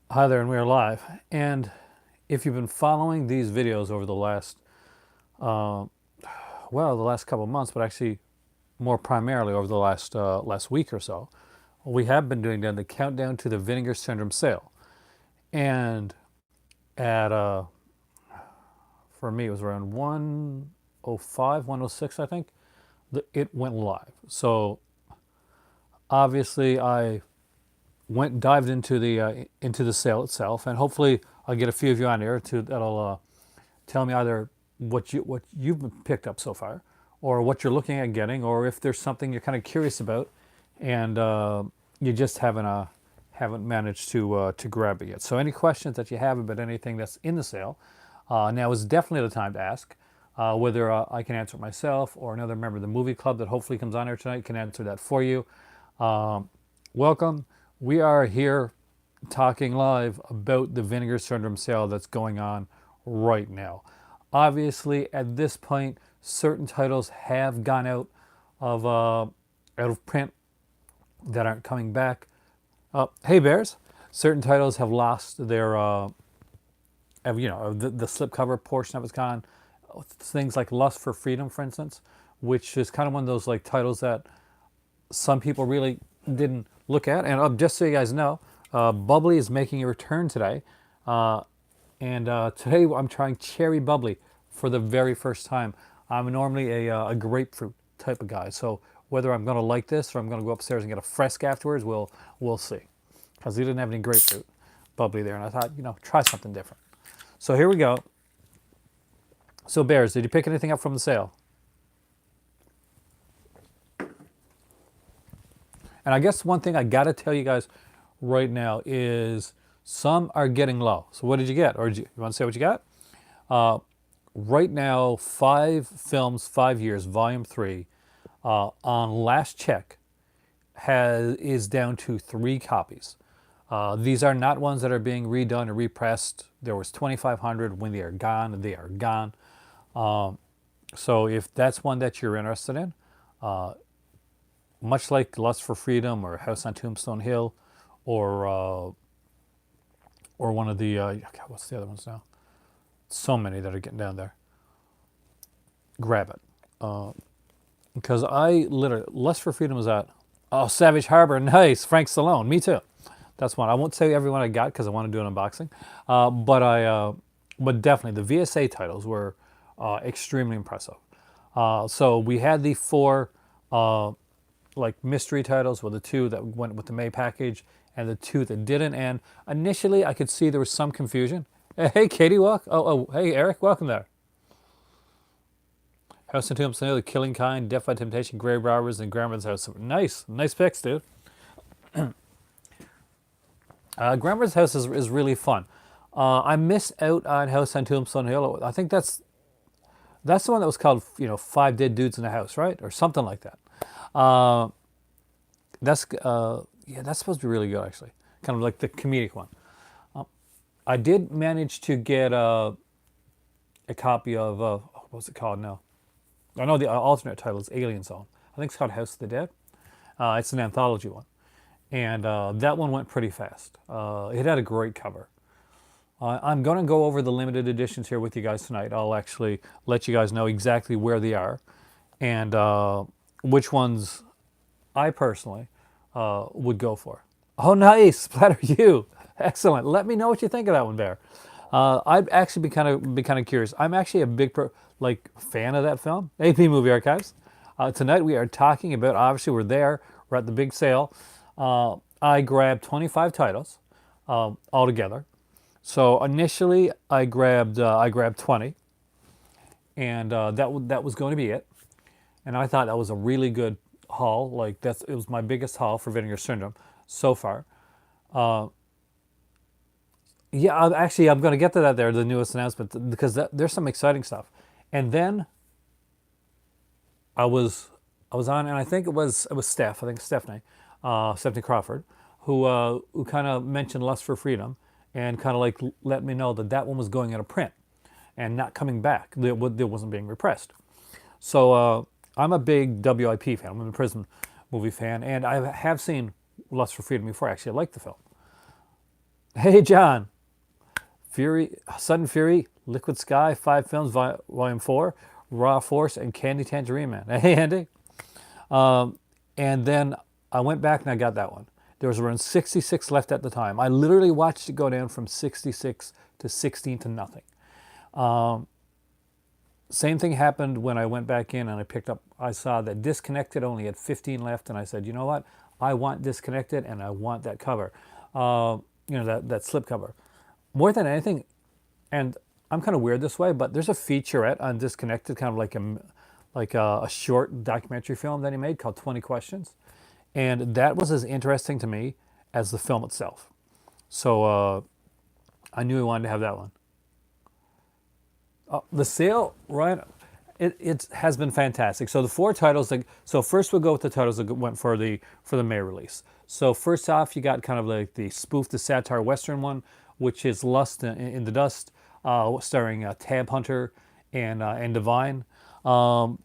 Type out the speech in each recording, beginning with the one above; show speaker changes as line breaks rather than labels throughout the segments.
Hi there, and we are live. And if you've been following these videos over the last, uh, the last couple of months, but actually more primarily over the last week or so, we have been doing the countdown to the Vinegar Syndrome sale. And at for me, it was around 105, 106, I think. It went live. So obviously, I dived into the sale itself, and hopefully, I'll get a few of you on here that'll tell me either what you've picked up so far, or what you're looking at getting, or if there's something you're kind of curious about, and you just haven't managed to grab it yet. So any questions that you have about anything that's in the sale, now is definitely the time to ask. Whether I can answer it myself or another member of the movie club that hopefully comes on here tonight can answer that for you. Um, Welcome. We are here talking live about the Vinegar Syndrome sale that's going on right now. Obviously, at this point, certain titles have gone out of print that aren't coming back. Hey Bears, certain titles have lost their the slipcover portion of it's gone. Things like Lust for Freedom, for instance, which is kind of one of those like titles that some people really didn't look at. And just so you guys know, Bubbly is making a return today. And today I'm trying cherry bubbly for the very first time. I'm normally a grapefruit type of guy, so whether I'm going to like this or I'm going to go upstairs and get a Fresca afterwards, we'll see. Because he didn't have any grapefruit bubbly there, and I thought, try something different. So here we go. So Bears, did you pick anything up from the sale? And I guess one thing I got to tell you guys right now is some are getting low. So what did you get? Or you want to say what you got? Right now, 5 films, 5 years, volume 3, on last check, is down to 3 copies. These are not ones that are being redone or repressed. There was 2,500. When they are gone, they are gone. So if that's one that you're interested in, much like Lust for Freedom or House on Tombstone Hill, or one of the God, what's the other ones now? So many that are getting down there. Grab it. Because I literally, Lust for Freedom is at, oh, Savage Harbor, nice. Frank Stallone, me too. That's one. I won't say everyone I got because I want to do an unboxing. But definitely the VSA titles were extremely impressive. So we had the 4 like mystery titles, with the 2 that went with the May package and the 2 that didn't. And initially, I could see there was some confusion. Hey, Katie, hey, Eric, welcome there. House and Tombstone, The Killing Kind, Death by Temptation, Grave Robbers, and Grandmother's House. Nice picks, dude. Grandmother's House is really fun. I missed out on House on Tombstone Hill. I think that's the one that was called, 5 Dead Dudes in the House, right? Or something like that. Uh, that's supposed to be really good, actually. Kind of like the comedic one. I did manage to get a copy of what's it called now? I know the alternate title is Alien Zone. I think it's called House of the Dead. It's an anthology one, and that one went pretty fast. It had a great cover. I'm going to go over the limited editions here with you guys tonight. I'll actually let you guys know exactly where they are, and which ones I personally would go for. Oh, nice, Splatter you, excellent. Let me know what you think of that one, Bear. I'd actually be kind of curious. I'm actually a big fan of that film, AP Movie Archives. Tonight we are talking about. Obviously, we're at the big sale. I grabbed 25 titles altogether. So initially, I grabbed 20, and that was going to be it. And I thought that was a really good haul. Like it was my biggest haul for Vinegar Syndrome so far. Yeah, I'm going to get to that there, the newest announcement, because there's some exciting stuff. And then I was on, and I think it was Steph. I think Stephanie Crawford, who kind of mentioned Lust for Freedom, and kind of like let me know that one was going out of print and not coming back. It wasn't being repressed. So I'm a big WIP fan. I'm a prison movie fan, and I have seen Lust for Freedom before. Actually, I liked the film. Hey, John. Fury, Sudden Fury, Liquid Sky, 5 films, Volume 4, Raw Force, and Candy Tangerine Man. Hey, Andy. And then I went back and I got that one. There was around 66 left at the time. I literally watched it go down from 66 to 16 to nothing. Same thing happened when I went back in and I saw that Disconnected only had 15 left, and I said, you know what? I want Disconnected and I want that cover, that slip cover. More than anything, and I'm kind of weird this way, but there's a featurette on Disconnected, kind of like a short documentary film that he made called 20 Questions. And that was as interesting to me as the film itself. So I knew I wanted to have that one. The sale, right? It has been fantastic. So the 4 titles. So first we'll go with the titles that went for the May release. So first off, you got kind of like the spoof, the satire western one, which is Lust in the Dust, starring Tab Hunter and Divine. A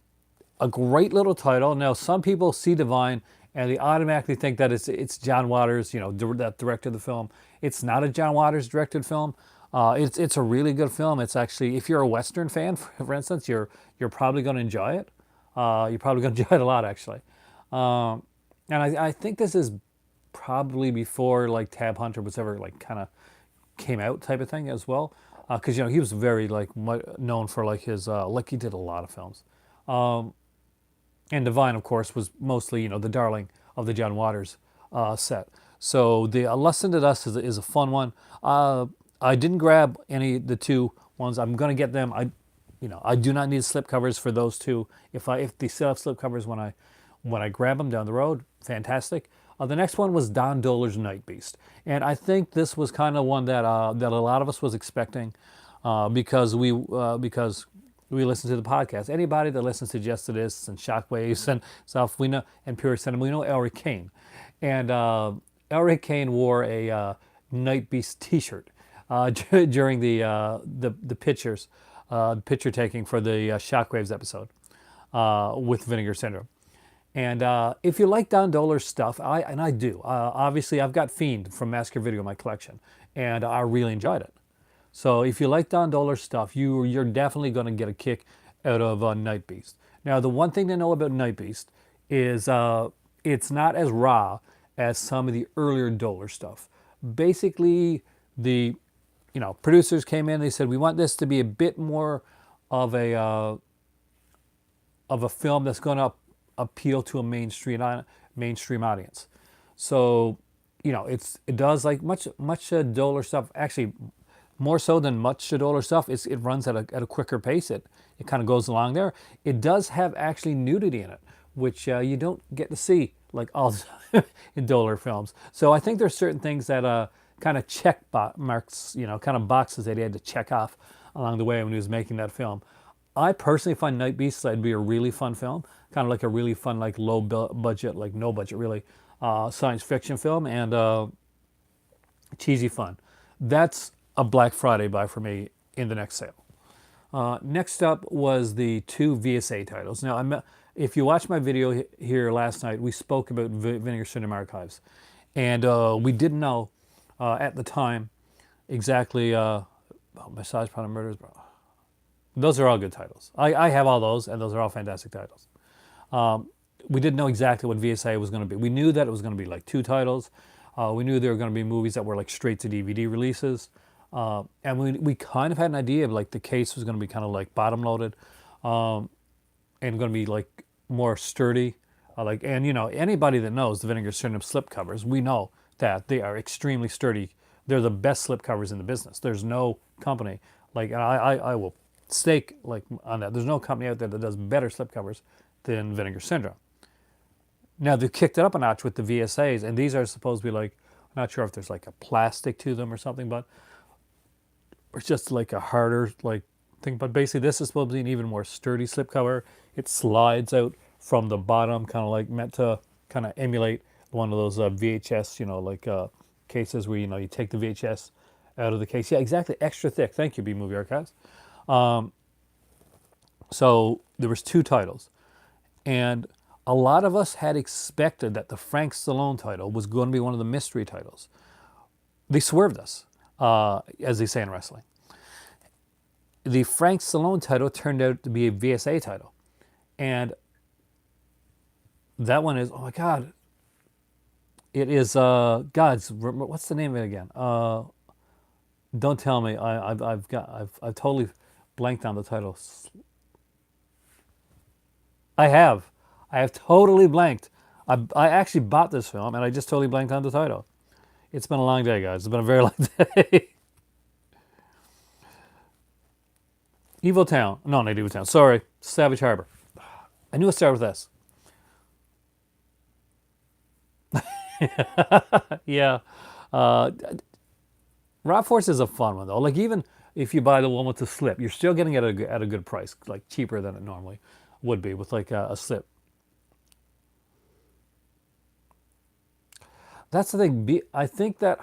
great little title. Now some people see Divine and they automatically think that it's John Waters, that directed the film. It's not a John Waters directed film. It's a really good film. It's actually, if you're a Western fan, for instance, you're probably going to enjoy it. You're probably going to enjoy it a lot, actually. And I think this is probably before like Tab Hunter was ever like kind of came out type of thing as well, because he was very like known for like his like he did a lot of films. And Divine, of course, was mostly the darling of the John Waters set. So the Lust into Dust is a fun one. I didn't grab the 2 ones. I'm gonna get them. I do not need slip covers for those 2. If they still have slip covers when I grab them down the road, fantastic. The next one was Don Dohler's Night Beast, and I think this was kind of one that that a lot of us was expecting, because we listen to the podcast. Anybody that listens to Just It Is and Shockwaves and stuff, we know, and Pure Cinema, we know Elric Kane, and Elric Kane wore a Night Beast T-shirt during the picture taking for the Shockwaves episode with Vinegar Syndrome. And if you like Don Dohler's stuff, I do. Obviously, I've got Fiend from Massacre Video in my collection, and I really enjoyed it. So if you like Don Dohler's stuff, you're definitely going to get a kick out of Night Beast. Now, the one thing to know about Night Beast is it's not as raw as some of the earlier Dohler stuff. Basically, the producers came in. They said, we want this to be a bit more of a film that's going to appeal to a mainstream audience. So, it does like much Dohler stuff. Actually, more so than much Dohler stuff. It runs at a quicker pace. It kind of goes along there. It does have actually nudity in it, which you don't get to see like all in Dohler films. So I think there's certain things that kind of check marks, kind of boxes that he had to check off along the way when he was making that film. I personally find Night Beasts to be a really fun film, kind of like a really fun, like low budget, like no budget really, science fiction film, and cheesy fun. That's a Black Friday buy for me in the next sale. Next up was the 2 VSA titles. Now, if you watched my video here last night, we spoke about Vinegar Syndrome Archives, and we didn't know at the time exactly Massage Parlor Murders. Those are all good titles. I have all those, and those are all fantastic titles. We didn't know exactly what VSA was going to be. We knew that it was going to be like 2 titles. We knew there were going to be movies that were like straight to DVD releases. And we kind of had an idea of like the case was going to be kind of like bottom loaded, and going to be like more sturdy. And anybody that knows the Vinegar Syndrome slip covers, we know that they are extremely sturdy. They're the best slip covers in the business. There's no company like, and I will stake like on that. There's no company out there that does better slipcovers than Vinegar Syndrome. Now they've kicked it up a notch with the VSAs, and these are supposed to be like, I'm not sure if there's like a plastic to them or something, but it's just like a harder like thing. But basically, this is supposed to be an even more sturdy slipcover. It slides out from the bottom, kind of like meant to kind of emulate one of those VHS, cases where you take the VHS out of the case. Yeah, exactly. Extra thick. Thank you, B Movie Archives. So there was 2 titles, and a lot of us had expected that the Frank Stallone title was going to be one of the mystery titles. They swerved us. as they say in wrestling. The Frank Stallone title turned out to be a VSA title. And that one is, oh my God, it is, God's, what's the name of it again? Don't tell me. I've totally blanked on the title. I have. I have totally blanked. I actually bought this film and I just totally blanked on the title. It's been a long day, guys. It's been a very long day. Evil Town. No, not Evil Town. Sorry. Savage Harbor. I knew it started with S. Yeah. Uh, Raw Force is a fun one, though. Like, even if you buy the one with the slip, you're still getting it at a good price, like cheaper than it normally would be with like a slip. That's the thing. I think that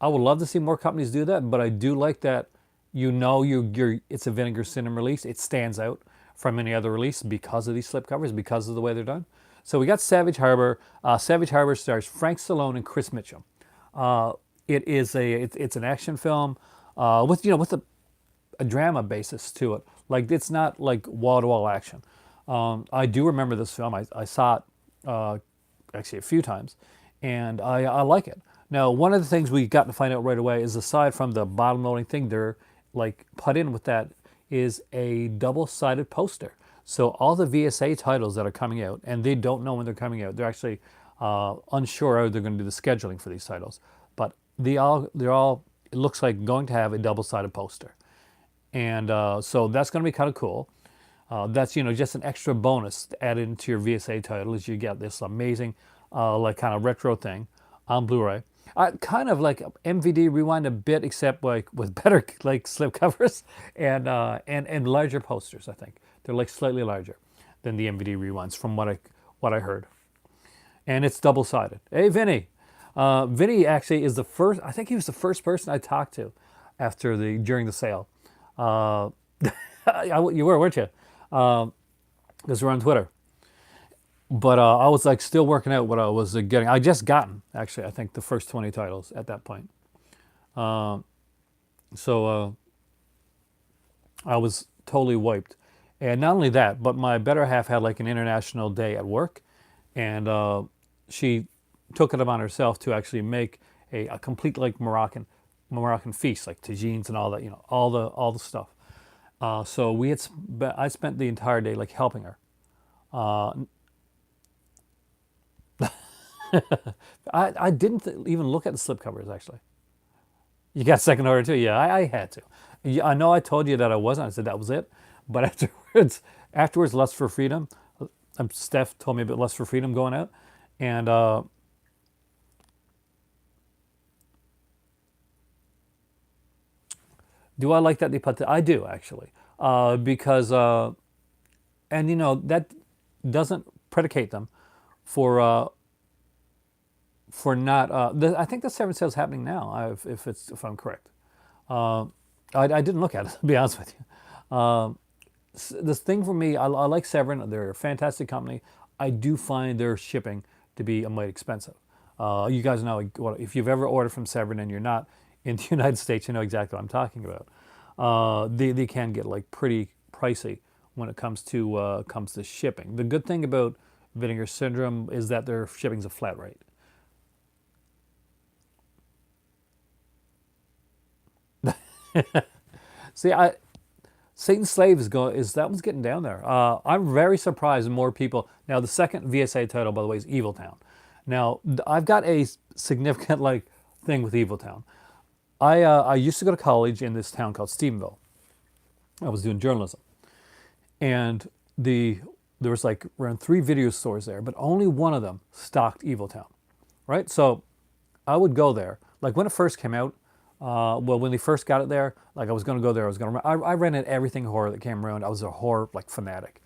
I would love to see more companies do that, but I do like that it's a Vinegar Syndrome release. It stands out from any other release because of these slipcovers, because of the way they're done. So we got Savage Harbor. Savage Harbor stars Frank Stallone and Chris Mitchum. It's an action film with a drama basis to it. Like, it's not like wall to wall action. I do remember this film. I saw it actually a few times, and I like it. Now, one of the things we got to find out right away is, aside from the bottom loading thing, they're like put in with that is a double-sided poster. So all the VSA titles that are coming out, and they don't know when they're coming out. They're actually unsure how they're going to do the scheduling for these titles, but they're all it looks like going to have a double-sided poster, and so that's going to be kind of cool. That's just an extra bonus added into your VSA title, is you get this amazing like kind of retro thing on Blu-ray. Kind of like MVD Rewind a bit, except like with better like slip covers and larger posters. I think they're like slightly larger than the MVD Rewinds, from what I heard. And it's double-sided. Hey, Vinny. Vinny actually is the first. I think he was the first person I talked to during the sale. You were, weren't you? Because we're on Twitter. But I was like still working out what I was getting. I just gotten, actually, I think the first 20 titles at that point. So I was totally wiped. And not only that, but my better half had like an international day at work, and she took it upon herself to actually make a complete like Moroccan feast, like tagines and all that, all the stuff. So I spent the entire day like helping her. I didn't even look at the slipcovers, actually. You got second order too? Yeah, I had to. Yeah, I know I told you that I wasn't. I said that was it. But afterwards, Lust for Freedom. Steph told me about Lust for Freedom going out, and do I like that they put that? I do, actually, because and that doesn't predicate them for not. I think the seven sales happening now. If I'm correct, I didn't look at it, to be honest with you. This thing for me, I like Severin. They're a fantastic company. I do find their shipping to be a mite expensive. You guys know, if you've ever ordered from Severin and you're not in the United States, you know exactly what I'm talking about. They can get like pretty pricey when it comes to shipping. The good thing about Vinegar Syndrome is that their shipping's a flat rate. See, Satan's Slave is that one's getting down there. I'm very surprised more people. Now, the second VSA title, by the way, is Evil Town. Now, I've got a significant like thing with Evil Town. I used to go to college in this town called Stephenville. I was doing journalism, and there was like around 3 video stores there, but only one of them stocked Evil Town, right? So I would go there. Like when it first came out, when they first got it there, like I was going to go there. I rented everything horror that came around. I was a horror like fanatic.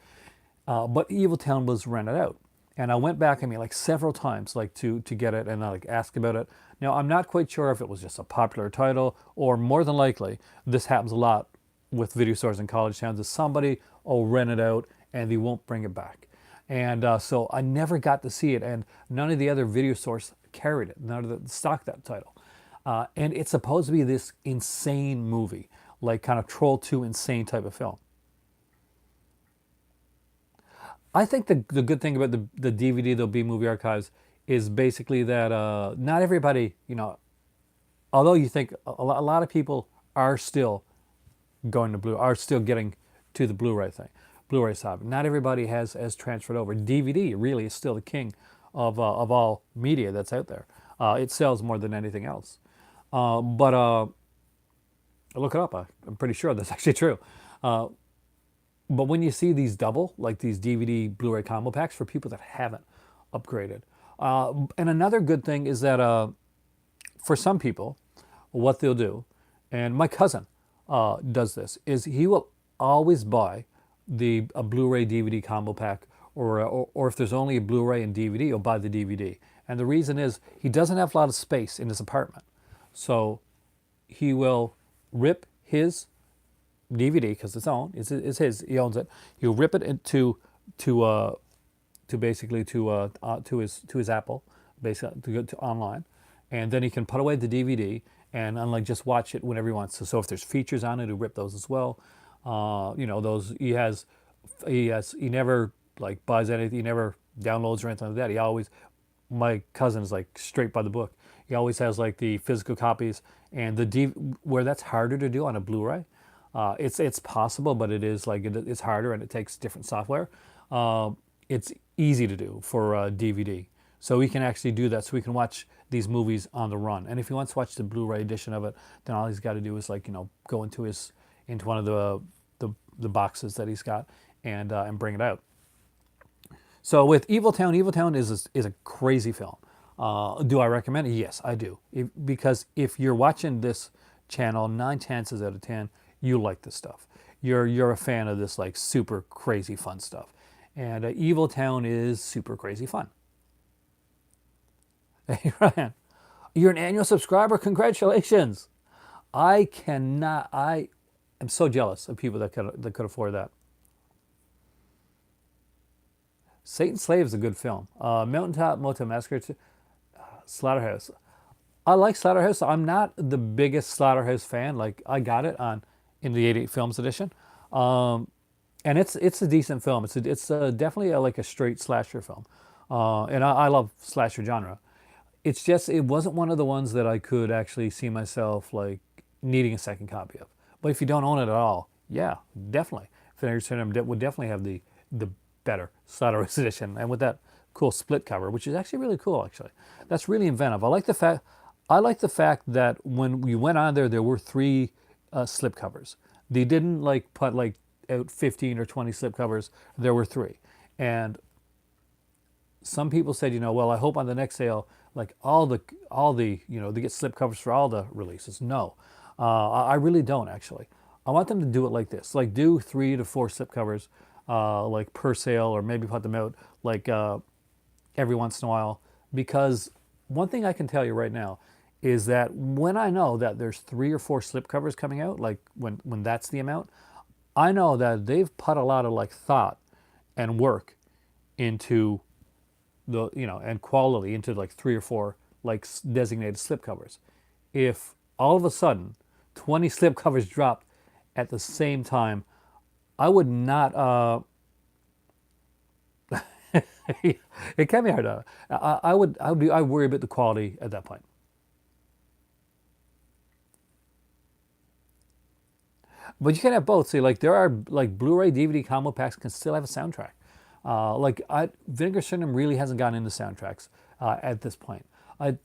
But Evil Town was rented out, and I went back, like several times, like to get it, and I like asked about it. Now I'm not quite sure if it was just a popular title, or more than likely this happens a lot with video stores in college towns. Is somebody will rent it out and they won't bring it back, and so I never got to see it, and none of the other video stores carried it. None of the stocked that title. And it's supposed to be this insane movie, like kind of Troll 2 insane type of film. I think the good thing about the DVD, the B movie archives, is basically that not everybody, although you think a lot of people are still going to are still getting to the Blu-ray thing, Blu-ray side. Not everybody has transferred over. DVD really is still the king of all media that's out there. It sells more than anything else. But look it up. I'm pretty sure that's actually true. But when you see these double, like these DVD Blu-ray combo packs for people that haven't upgraded, and another good thing is that for some people, what they'll do, and my cousin does this, is he will always buy a Blu-ray DVD combo pack, or if there's only a Blu-ray and DVD, he'll buy the DVD. And the reason is he doesn't have a lot of space in his apartment, so he will rip his DVD because it's his. He owns it. He'll rip it into basically to his Apple, basically to go to online, and then he can put away the DVD and unlike just watch it whenever he wants. So if there's features on it, he'll rip those as well. Those he never like buys anything. He never downloads or anything like that. He always, my cousin is like straight by the book. He always has like the physical copies and where that's harder to do on a Blu-ray. It's possible, but it is like it's harder and it takes different software. It's easy to do for DVD, so we can actually do that. So we can watch these movies on the run. And if he wants to watch the Blu-ray edition of it, then all he's got to do is go into one of the boxes that he's got and bring it out. So with Evil Town is a crazy film. Do I recommend it? Yes, I do. Because if you're watching this channel, 9 chances out of 10, you like this stuff. You're a fan of this like super crazy fun stuff. And Evil Town is super crazy fun. Hey, Ryan, you're an annual subscriber. Congratulations. I am so jealous of people that could afford that. Satan's Slave is a good film. Mountaintop Motel Massacre, Slaughterhouse. I like Slaughterhouse. I'm not the biggest Slaughterhouse fan. Like I got it in the 88 Films edition, and it's a decent film. It's definitely like a straight slasher film, and I love slasher genre. It's just it wasn't one of the ones that I could actually see myself like needing a second copy of. But if you don't own it at all, yeah, definitely. Vinegar Syndrome would definitely have the better Slaughterhouse edition, and with that cool split cover, which is actually really cool. Actually, that's really inventive. I like the fact that when we went on there were 3 slip covers. They didn't like put like out 15 or 20 slip covers. There were 3, and some people said, well, I hope on the next sale, like all the they get slip covers for all the releases. No, I really don't actually. I want them to do it like this, like do 3 to 4 slip covers, like per sale, or maybe put them out like every once in a while. Because one thing I can tell you right now is that when I know that there's 3 or 4 slip covers coming out, like when that's the amount, I know that they've put a lot of like thought and work into and quality into like 3 or 4 like designated slip covers. If all of a sudden 20 slip covers dropped at the same time, I would not. It can be hard. I worry about the quality at that point. But you can have both. See, like there are like Blu-ray DVD combo packs can still have a soundtrack. Vinegar Syndrome really hasn't gotten into soundtracks at this point.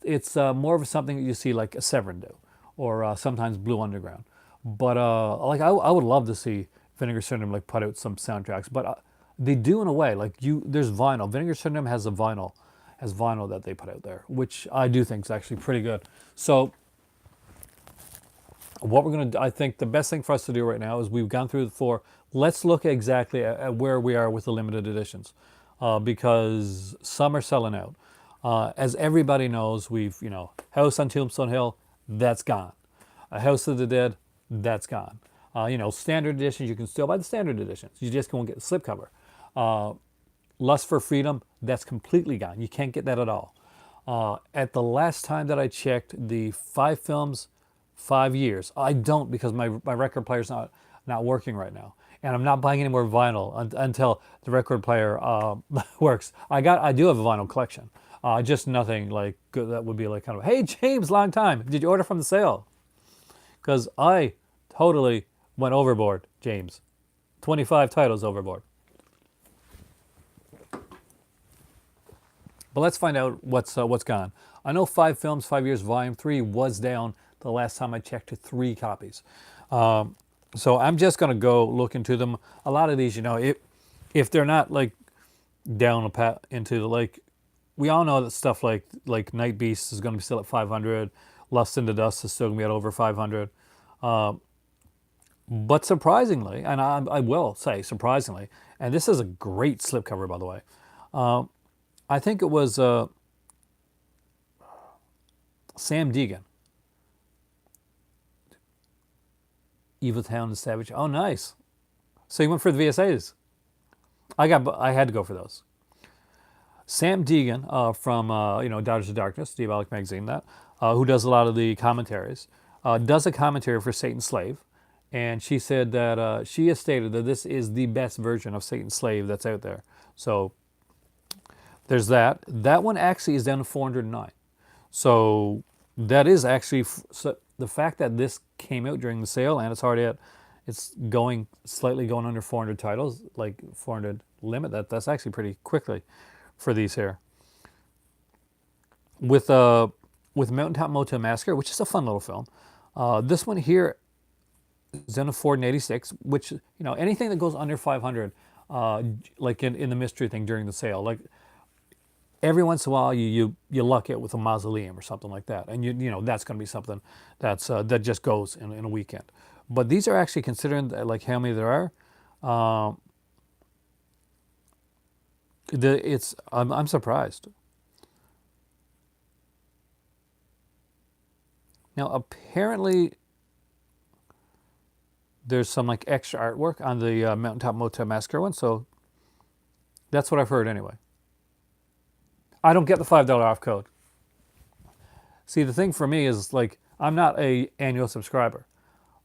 It's more of something that you see like a Severin do, or sometimes Blue Underground. But I would love to see Vinegar Syndrome like put out some soundtracks. But they do in a way. Like there's vinyl. Vinegar Syndrome has vinyl that they put out there, which I do think is actually pretty good. So what we're going to do, I think the best thing for us to do right now is we've gone through the 4. Let's look exactly at where we are with the limited editions, because some are selling out. As everybody knows, we've, House on Tombstone Hill, that's gone. A House of the Dead, that's gone. Standard editions, you can still buy the standard editions. You just won't get the slipcover. Lust for Freedom, that's completely gone. You can't get that at all. At the last time that I checked, the 5 films, 5 years. I don't, because my record player's not working right now, and I'm not buying any more vinyl until the record player works. I do have a vinyl collection, just nothing like good that would be like kind of, hey James, long time. Did you order from the sale? Because I totally went overboard, James. 25 titles overboard. But let's find out what's gone. I know 5 films, 5 years, Volume 3 was down the last time I checked to 3 copies. So I'm just going to go look into them. A lot of these, if they're not like down into like, we all know that stuff like Night Beast is going to be still at 500. Lust into Dust is still going to be at over 500. But surprisingly, and I will say surprisingly, and this is a great slipcover, by the way. I think it was Sam Deegan. Evil Town and Savage. Oh, nice. So you went for the VSAs. I had to go for those. Sam Deegan from Dodgers of Darkness, Diabolic Magazine, who does a lot of the commentaries, does a commentary for Satan's Slave, and she said that she has stated that this is the best version of Satan's Slave that's out there. So there's that. That one actually is down to 409. So that is actually so the fact that this came out during the sale and it's slightly going under 400 titles, like 400 limit. That's actually pretty quickly for these here. With Mountaintop Motel Massacre, which is a fun little film. This one here is down to 486, which anything that goes under 500, like in the mystery thing during the sale, like. Every once in a while, you luck it with a mausoleum or something like that, and that's going to be something that just goes in a weekend. But these are actually considering like how many there are. I'm surprised. Now apparently there's some like extra artwork on the Mountaintop Motel Massacre one, so that's what I've heard anyway. I don't get the $5 off code. See, the thing for me is like I'm not a annual subscriber.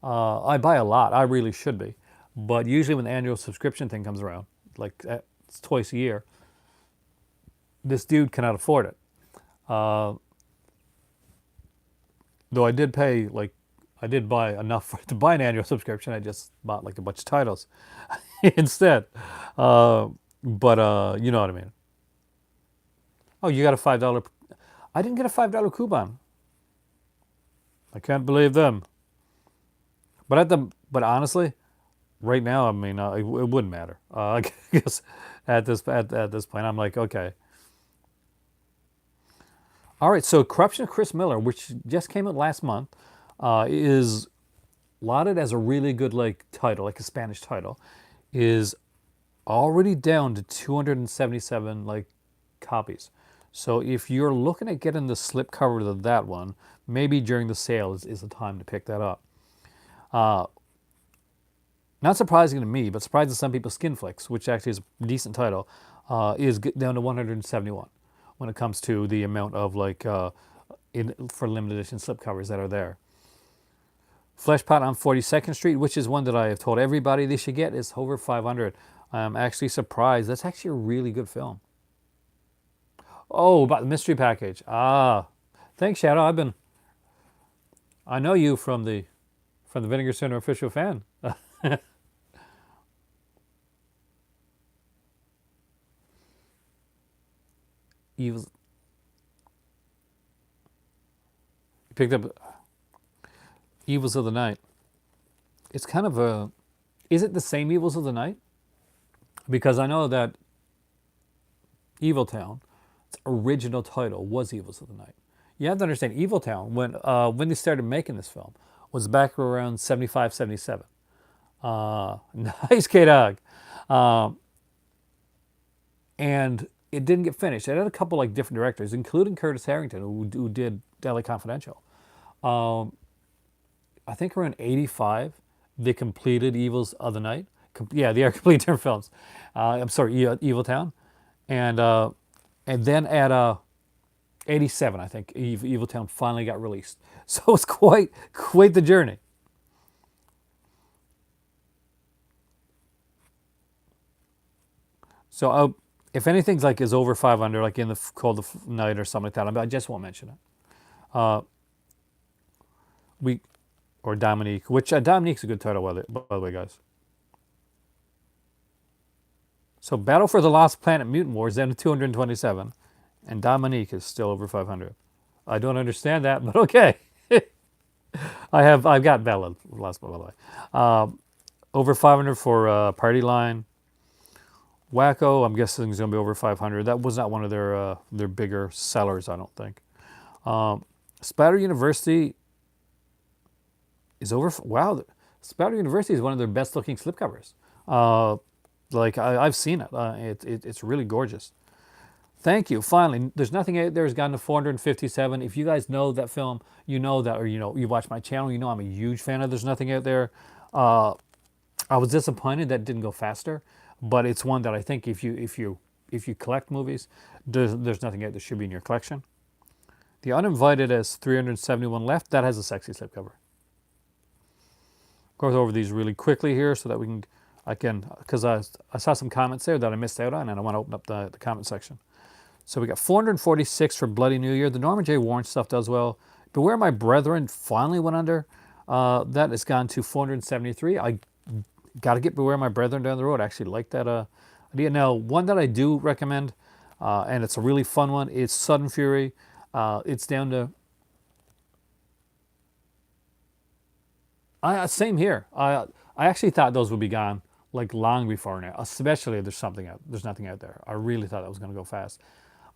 I buy a lot. I really should be, but usually when the annual subscription thing comes around, like it's twice a year, this dude cannot afford it. Though I did buy enough to buy an annual subscription. I just bought like a bunch of titles instead. But you know what I mean. Oh, you got a $5. I didn't get a $5 coupon. I can't believe them. But honestly, right now, I mean, it wouldn't matter. I guess at this point, I'm like, okay. All right, so Corruption of Chris Miller, which just came out last month, is lauded as a really good like title, like a Spanish title, is already down to 277 like copies. So if you're looking at getting the slipcover of that one, maybe during the sale is the time to pick that up. Not surprising to me, but surprising to some people, Skinflix, which actually is a decent title, is down to 171 when it comes to the amount of like for limited edition slipcovers that are there. Fleshpot on 42nd Street, which is one that I have told everybody they should get, is over 500. I'm actually surprised. That's actually a really good film. Oh, about the mystery package. Thanks, Shadow. I know you from the Vinegar Center official fan. Evils. You picked up Evils of the Night. It's kind of a. Is it the same Evils of the Night? Because I know that Evil Town, its original title was Evils of the Night. You have to understand, Evil Town, when they started making this film, was back around 75, 77. Nice, K-Dog. And it didn't get finished. It had a couple like different directors, including Curtis Harrington, who did Deadly Confidential. I think around 85, they completed Evils of the Night. Yeah, they are completely different films. I'm sorry, Evil Town. And then at '87, I think. Evil Town finally got released, so it's quite the journey. So if anything's like is over 500, like in the Cold of Night or something like that, I just won't mention it. Uh, we or Dominique, which Dominique's a good title, by the way, guys. So Battle for the Lost Planet Mutant Wars down to 227, and Dominique is still over 500. I don't understand that, but okay. I've got Battle of the Lost, by the way. Over 500 for Party Line. Wacko, I'm guessing is going to be over 500. That was not one of their bigger sellers, I don't think. Splatter University is over. Wow, Splatter University is one of their best looking slipcovers. Like I've seen it. It's really gorgeous. Thank you. Finally, There's Nothing Out There has gotten to 457. If you guys know that film, you know that, or you watch my channel, you know I'm a huge fan of There's Nothing Out There. I was disappointed that it didn't go faster, but it's one that I think if you collect movies, there's nothing out there should be in your collection. The Uninvited has 371 left. That has a sexy slipcover. Go over these really quickly here so that because I saw some comments there that I missed out on, and I want to open up the comment section. So we got 446 for Bloody New Year. The Norman J. Warren stuff does well. Beware My Brethren finally went under. That has gone to 473. I got to get Beware My Brethren down the road. I actually like that idea. Now, one that I do recommend, and it's a really fun one, is Sudden Fury. It's down to... same here. I actually thought those would be gone like long before now, especially if there's nothing out there. I really thought that was going to go fast.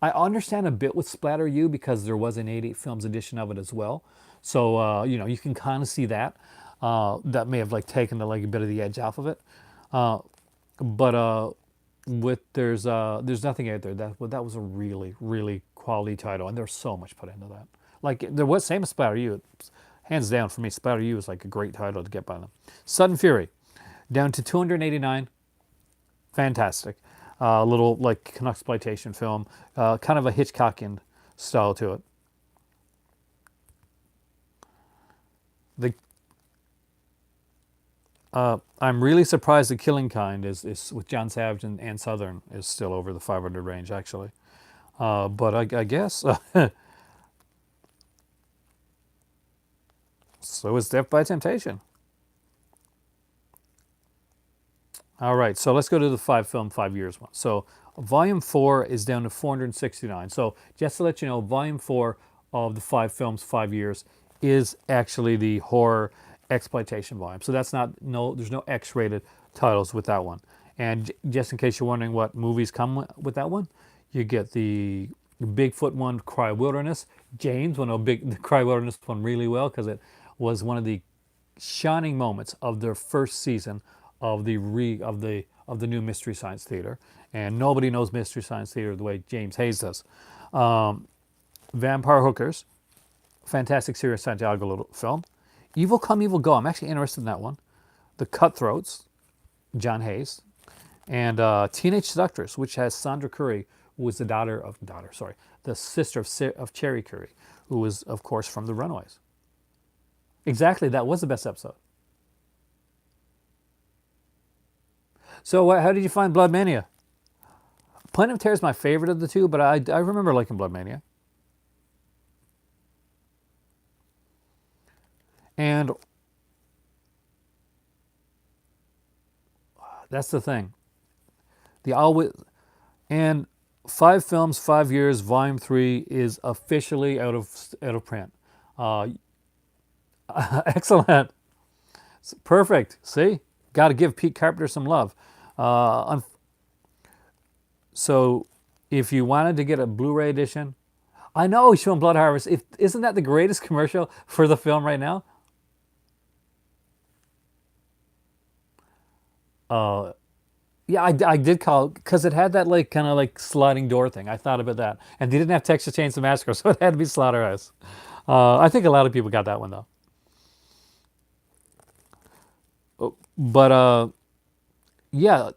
I understand a bit with Splatter U because there was an 88 Films edition of it as well. So, you can kind of see that. That may have like taken a bit of the edge off of it. But with There's Nothing Out There, that was a really, really quality title, and there's so much put into that. Like there was, same as Splatter U. Hands down for me, Splatter U is like a great title to get by them. Sudden Fury, down to 289. Fantastic. Little like exploitation film, kind of a Hitchcockian style to it. I'm really surprised The Killing Kind is with John Savage and Ann Southern is still over the 500 range actually. But I guess so is Death by Temptation. All right, so let's go to the 5 years one. So volume 4 is down to 469. So just to let you know, volume 4 of the 5 films, 5 years is actually the horror exploitation volume. So there's no X-rated titles with that one. And just in case you're wondering what movies come with that one, you get the Bigfoot one, Cry Wilderness. James will know the Cry Wilderness one really well because it was one of the shining moments of their first season of the new Mystery Science Theater, and nobody knows Mystery Science Theater the way James Hayes does. Vampire Hookers, fantastic Serious Santiago film. Evil Come Evil Go, I'm actually interested in that one. The Cutthroats, John Hayes, and Teenage Seductress, which has Sandra Curry, who was the sister of Cherry Curry, who was of course from The Runaways. Exactly, that was the best episode. So how did you find Blood Mania? Planet of Terror is my favorite of the two, but I remember liking Blood Mania. And that's the thing. And 5 films, 5 years, volume 3 is officially out of print. Excellent. Perfect. See? Got to give Pete Carpenter some love. So if you wanted to get a Blu-ray edition, I know he's showing Blood Harvest. Isn't that the greatest commercial for the film right now? Yeah, I did call because it had that like kind of like sliding door thing. I thought about that, and they didn't have Texas Chainsaw Massacre, so it had to be Slaughterhouse. I think a lot of people got that one though. But yeah,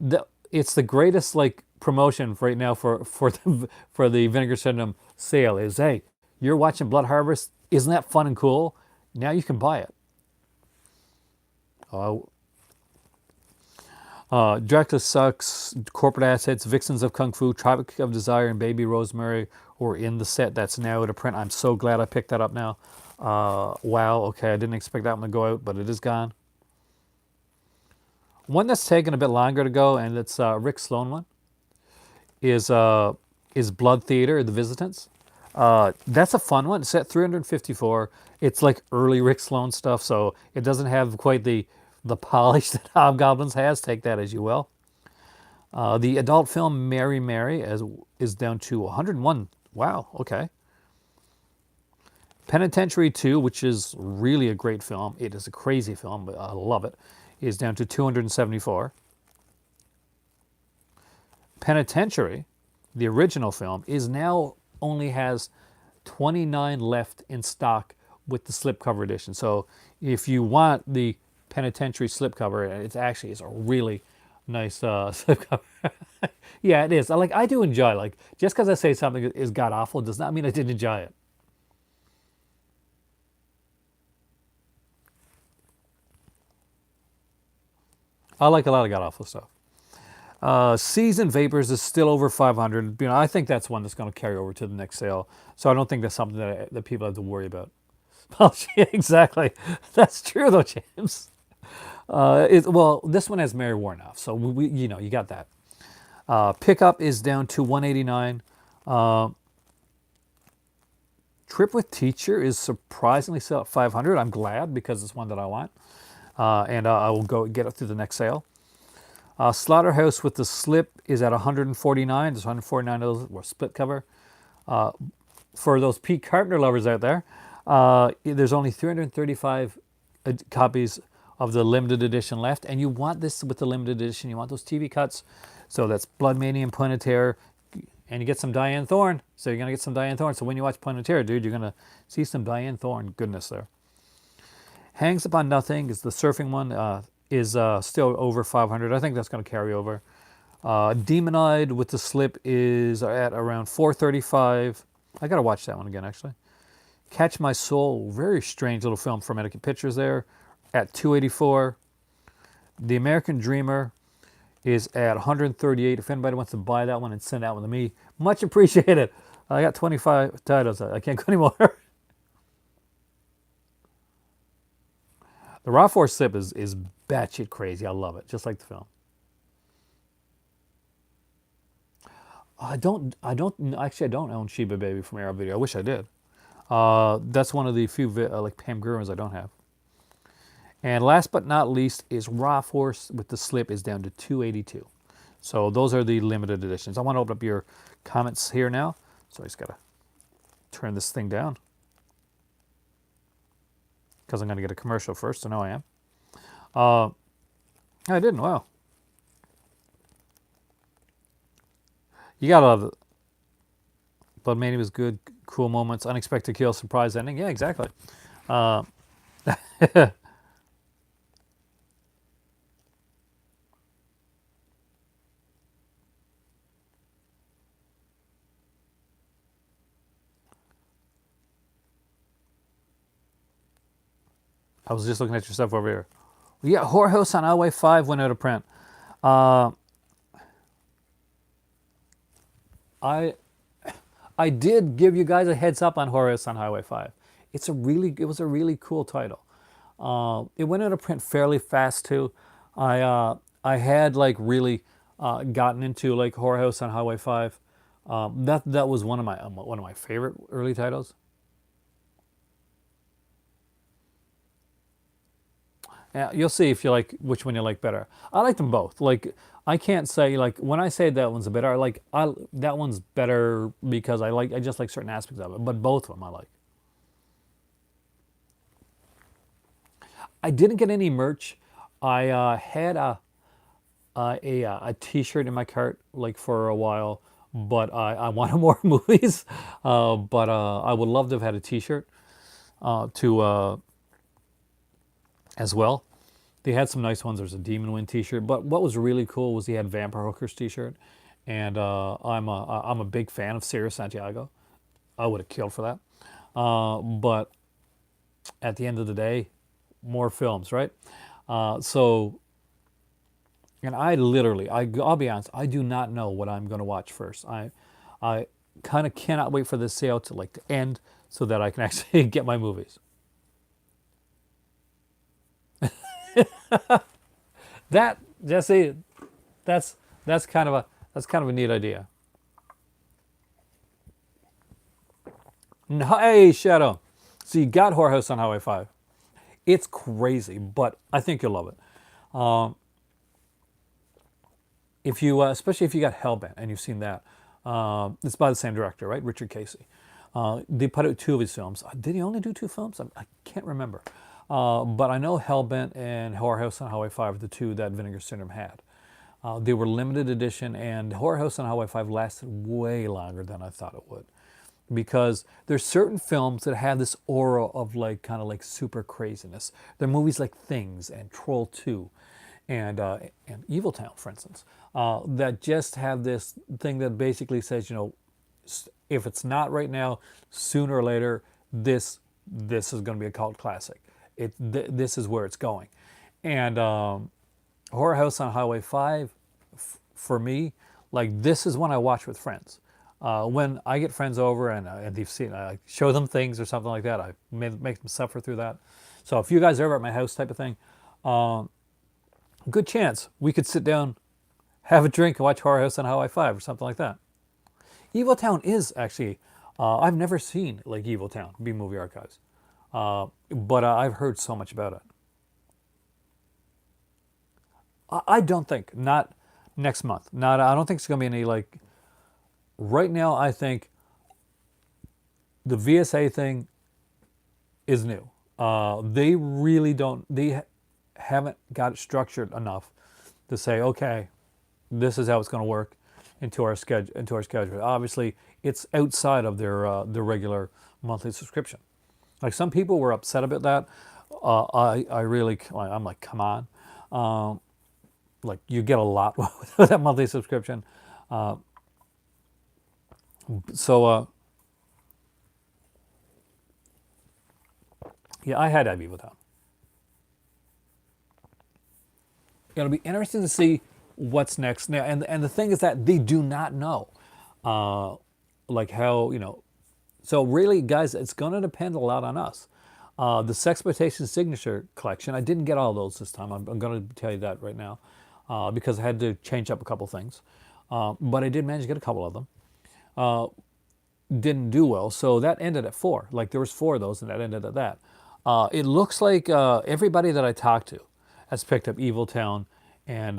it's the greatest like promotion right now for the Vinegar Syndrome sale is, hey, you're watching Blood Harvest. Isn't that fun and cool? Now you can buy it. Uh, Dracula Sucks, Corporate Assets, Vixens of Kung Fu, Tropic of Desire, and Baby Rosemary were in the set. That's now out of print. I'm so glad I picked that up now. Wow, okay, I didn't expect that one to go out, but it is gone. One that's taken a bit longer to go, and it's Rick Sloan one, is Blood Theater, The Visitants. That's a fun one. It's at 354. It's like early Rick Sloan stuff, so it doesn't have quite the polish that Hobgoblins has. Take that as you will. The adult film Mary Mary is down to 101. Wow, okay. Penitentiary 2, which is really a great film. It is a crazy film, but I love it. Is down to 274. Penitentiary, the original film, is now only has 29 left in stock with the slipcover edition. So if you want the Penitentiary slipcover, it's a really nice slipcover. Yeah, it is. I do enjoy, like, just because I say something is god awful does not mean I didn't enjoy it. I like a lot of god awful stuff. Seasoned Vapors is still over 500. I think that's one that's going to carry over to the next sale. So I don't think that's something that people have to worry about. Well, yeah, exactly. That's true though, James. Well, this one has Mary Warnoff, so you got that. Pickup is down to 189. Trip with Teacher is surprisingly still at 500. I'm glad because it's one that I want, and I will go get it through the next sale. Slaughterhouse with the Slip is at 149. There's 149 of those were split cover. For those Pete Carpenter lovers out there, there's only 335 copies of the limited edition left, and you want this with the limited edition. You want those TV cuts. So that's Blood Mania and Point of Terror, and you get some Diane Thorne. So you're gonna get some Diane Thorne. So when you watch Point of Terror, dude, you're gonna see some Diane Thorne goodness there. Hangs Upon Nothing is the surfing one. Is still over 500. I think that's going to carry over. Demonide with the Slip is at around 435. I got to watch that one again, actually. Catch My Soul, very strange little film from Etiquette Pictures there, at 284. The American Dreamer is at 138. If anybody wants to buy that one and send that one to me, much appreciated. I got 25 titles. I can't go anymore. The Raw Force Slip is batshit crazy. I love it, just like the film. I don't actually I don't own Sheba Baby from Arrow Video. I wish I did. That's one of the few like Pam Grier ones I don't have. And last but not least is Raw Force with the Slip is down to 282. So those are the limited editions. I want to open up your comments here now. So I just gotta turn this thing down because I'm going to get a commercial first. I know I am. I didn't. Wow. You gotta love it. Blood Mania was good. Cool moments. Unexpected kill. Surprise ending. Yeah, exactly. I was just looking at your stuff over here. Yeah, Horror House on Highway 5 went out of print. I I did give you guys a heads up on Horror House on Highway 5. It was a really cool title. It went out of print fairly fast too. I had like really gotten into like Horror House on Highway 5. That was one of my favorite early titles. Yeah, you'll see if you like which one you like better. I like them both. Like I can't say like when I say that one's better, that one's better because I just like certain aspects of it. But both of them I like. I didn't get any merch. I had a T-shirt in my cart like for a while, but I wanted more movies. But I would love to have had a T-shirt to as well. They had some nice ones. There's a Demon Wind T-shirt, but what was really cool was he had Vampire Hookers T-shirt, and I'm a big fan of Sarah Santiago. I would have killed for that. But at the end of the day, more films, right? So, and I literally, I'll be honest, I do not know what I'm going to watch first. I kind of cannot wait for this sale to like to end so that I can actually get my movies. That, Jesse, that's that's kind of a that's kind of a neat idea. Hey, Shadow. So you got Horror House on Highway 5. It's crazy, but I think you'll love it. If you, especially if you got Hellbent and you've seen that, it's by the same director, right? Richard Casey. They put out two of his films. Did he only do two films? I can't remember. But I know Hellbent and Horror House on Highway 5 are the two that Vinegar Syndrome had. They were limited edition, and Horror House on Highway 5 lasted way longer than I thought it would. Because there's certain films that have this aura of like kind of like super craziness. They're movies like Things and Troll 2 and Evil Town, for instance, that just have this thing that basically says, you know, if it's not right now, sooner or later, this is going to be a cult classic. This is where it's going, and Horror House on Highway 5, for me, like this is one I watch with friends. When I get friends over and they've seen, I show them things or something like that. I make them suffer through that. So if you guys are ever at my house, type of thing, good chance we could sit down, have a drink, and watch Horror House on Highway 5 or something like that. Evil Town is actually, I've never seen like Evil Town, B Movie Archives, but I've heard so much about it. I don't think, not next month. Not, I don't think it's going to be any like, right now I think the VSA thing is new. They really don't, haven't got it structured enough to say, okay, this is how it's going to work into our schedule. Obviously, it's outside of their regular monthly subscription. Like some people were upset about that. I really, I'm like, come on. Like you get a lot with that monthly subscription. So yeah, I had to have Evil Town. It'll be interesting to see what's next now. And the thing is that they do not know, like how, you know. So really, guys, it's going to depend a lot on us. The Sexploitation Signature Collection, I didn't get all those this time. I'm going to tell you that right now, because I had to change up a couple things. But I did manage to get a couple of them. Didn't do well, so that ended at 4. Like there was 4 of those, and that ended at that. It looks like everybody that I talked to has picked up Evil Town and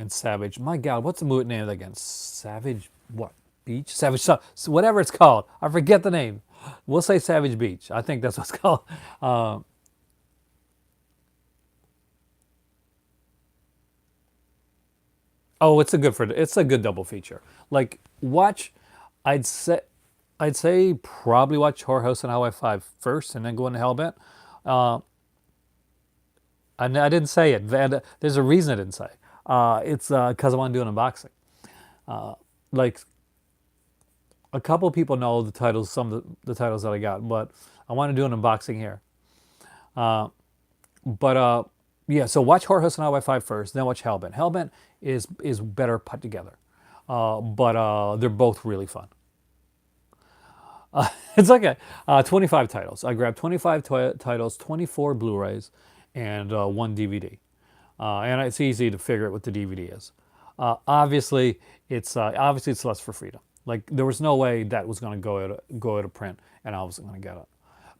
Savage. My God, what's the movie name again? Savage what? Beach? Savage, so whatever it's called. I forget the name. We'll say Savage Beach. I think that's what it's called. Oh, it's a good double feature. Like watch, I'd say I'd say probably watch Horror House and Highway 5 first, and then go into Hellbent. Uh, I didn't say it. There's a reason I didn't say. It's because I want to do an unboxing. Like a couple people know the titles, some of the titles that I got, but I want to do an unboxing here. But yeah, so watch Horror House and Highway 5 first, then watch Hellbent. Hellbent is better put together, but they're both really fun. It's okay. 25 titles. I grabbed 25 titles, 24 Blu-rays, and one DVD. And it's easy to figure out what the DVD is. Obviously it's less for freedom. Like there was no way that was going to go out of print, and I wasn't going to get it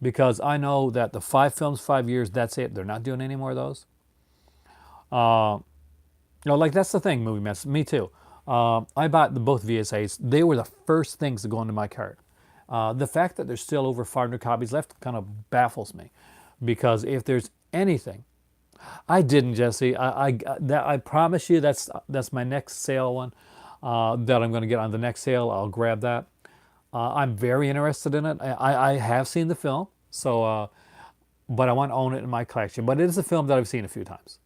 because I know that the 5 films, 5 years, that's it. They're not doing any more of those. You know, like that's the thing, Movie Mess. Me too. I bought both VSAs. They were the first things to go into my cart. The fact that there's still over 500 copies left kind of baffles me, because if there's anything, I didn't, Jesse. I promise you that's my next sale one that I'm going to get on the next sale. I'll grab that. I'm very interested in it. I have seen the film, so but I want to own it in my collection. But it is a film that I've seen a few times.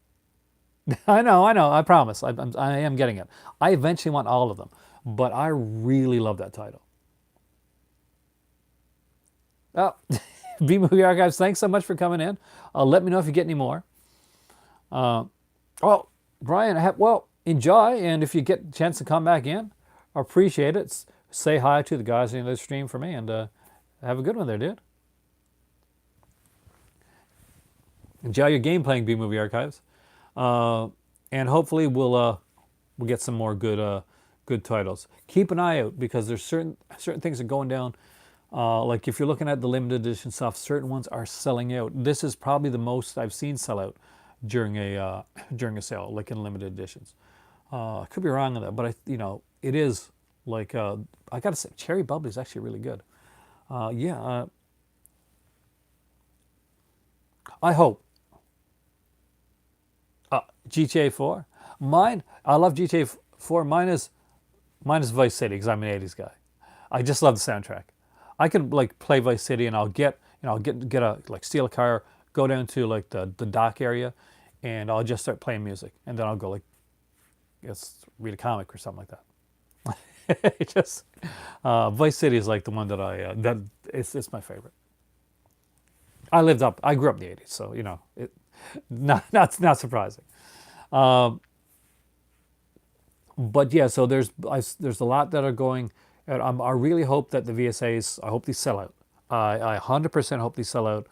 I know. I promise. I am getting it. I eventually want all of them, but I really love that title. Oh, B Movie Archives, thanks so much for coming in. Let me know if you get any more. Uh, well, Brian, well, enjoy, and if you get a chance to come back in, I appreciate it. Say hi to the guys in the stream for me, and have a good one there, dude. Enjoy your game playing B Movie Archives, uh, and hopefully we'll get some more good titles. Keep an eye out because there's certain things that are going down. Like if you're looking at the limited edition stuff, certain ones are selling out. This is probably the most I've seen sell out during a sale, like in limited editions. I could be wrong on that, but it is like I gotta say, Cherry Bubbly is actually really good. Yeah, I hope GTA 4. Mine, I love GTA 4. Mine is Vice City because I'm an '80s guy. I just love the soundtrack. I can like play Vice City and I'll get a like steal a car, go down to like the dock area, and I'll just start playing music, and then I'll go like read a comic or something like that. It just Vice City is like the one that it's my favorite. I grew up in the '80s, so not surprising. Um, but yeah, so there's a lot that are going. And I really hope that the VSAs. I hope these sell out. I 100% hope these sell out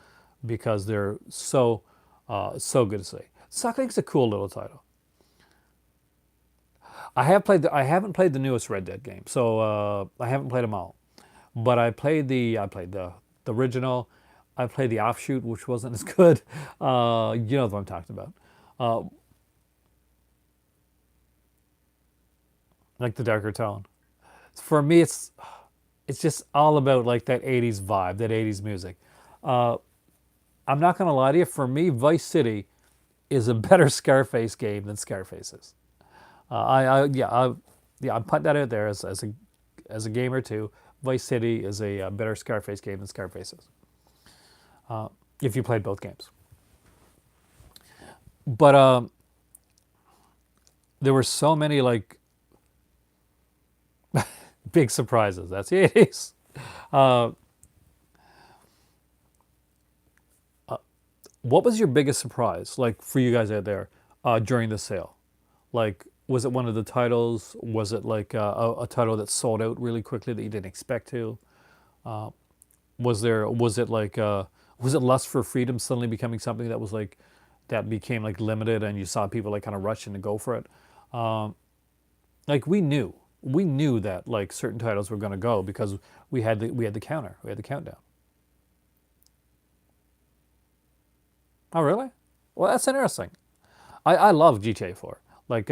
because they're so good to see. Sucklink's a cool little title. I haven't played the newest Red Dead game, so I haven't played them all. But I played the original. I played the offshoot, which wasn't as good. You know what I'm talking about. Uh, like the darker tone. For me, it's just all about like that '80s vibe, that '80s music. Uh, I'm not gonna lie to you. For me, Vice City is a better Scarface game than Scarface is. I'm putting that out there as a gamer too. Vice City is a better Scarface game than Scarface is. If you played both games, but there were so many like big surprises. That's the '80s. Uh, what was your biggest surprise, like for you guys out there, during the sale? Like, was it one of the titles? Was it like a title that sold out really quickly that you didn't expect to? Was it Lust for Freedom suddenly becoming something that was like that became like limited and you saw people like kind of rushing to go for it? Um, like we knew that like certain titles were going to go because we had the counter, we had the countdown. Oh really? Well, that's interesting. I love GTA 4. Like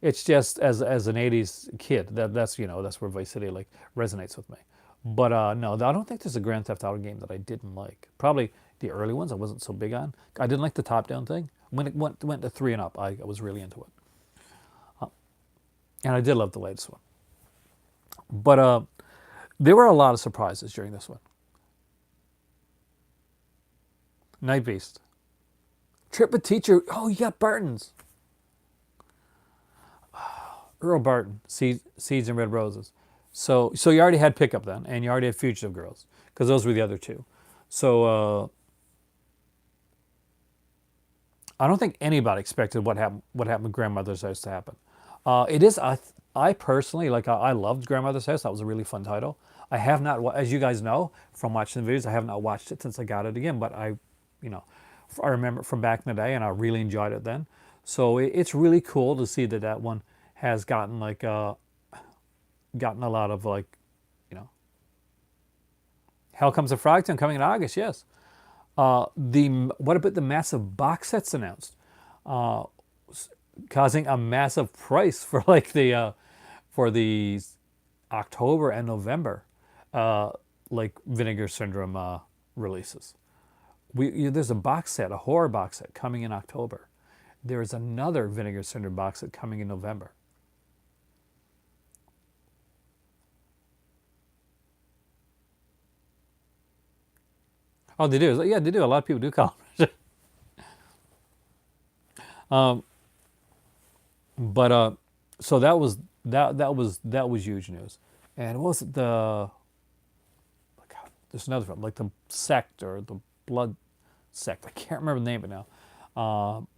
it's just as an '80s kid that's where Vice City like resonates with me. But no, I don't think there's a Grand Theft Auto game that I didn't like. Probably the early ones I wasn't so big on. I didn't like the top down thing. When it went to three and up, I was really into it, and I did love the latest one. But there were a lot of surprises during this one. Night Beast, Trip with Teacher. Oh, you got Barton's. Earl Barton, Seeds and Red Roses. So you already had Pickup then, and you already had Fugitive Girls, because those were the other two. So I don't think anybody expected what happened with Grandmother's House to happen. It is I personally like I loved Grandmother's House. That was a really fun title. I have not, as you guys know from watching the videos, I have not watched it since I got it again. But you know, I remember it from back in the day, and I really enjoyed it then. So it's really cool to see that one has gotten a lot of like, you know, Hell Comes to Frogtown coming in August. Yes. The what about the massive box sets announced, uh, causing a massive price for like for the October and November, uh, like Vinegar Syndrome releases. There's a box set, a horror box set coming in October. There is another Vinegar Syndrome box set coming in November. Oh, they do. Yeah, they do. A lot of people do call them. um, but so that was huge news. And what was it, the there's another film, like the Sect or the Blood Sect. I can't remember the name of it now.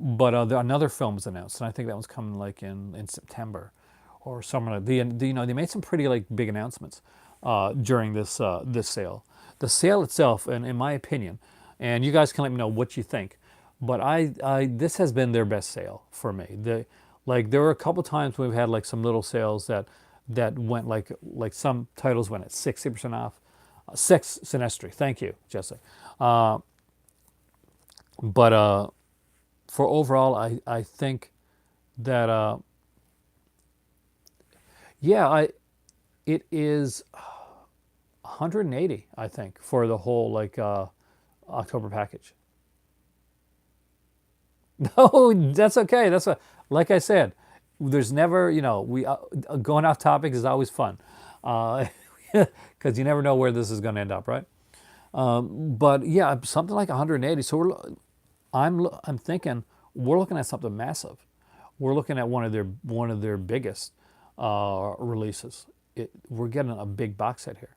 But another film was announced, and I think that one's coming like in September or somewhere. Like you know, they made some pretty like big announcements during this sale. The sale itself, and in my opinion, and you guys can let me know what you think, but this has been their best sale for me. Like there were a couple times we've had like some little sales that went like some titles went at 60% off. Sex Sinestry, thank you, Jesse. But for overall, I think that yeah, it is 180, I think, for the whole like October package. No, that's okay. That's what, like I said, there's never, you know, we going off topic is always fun, because you never know where this is going to end up, right? But yeah, something like 180. So I'm thinking we're looking at something massive. We're looking at one of their biggest releases. We're getting a big box set here.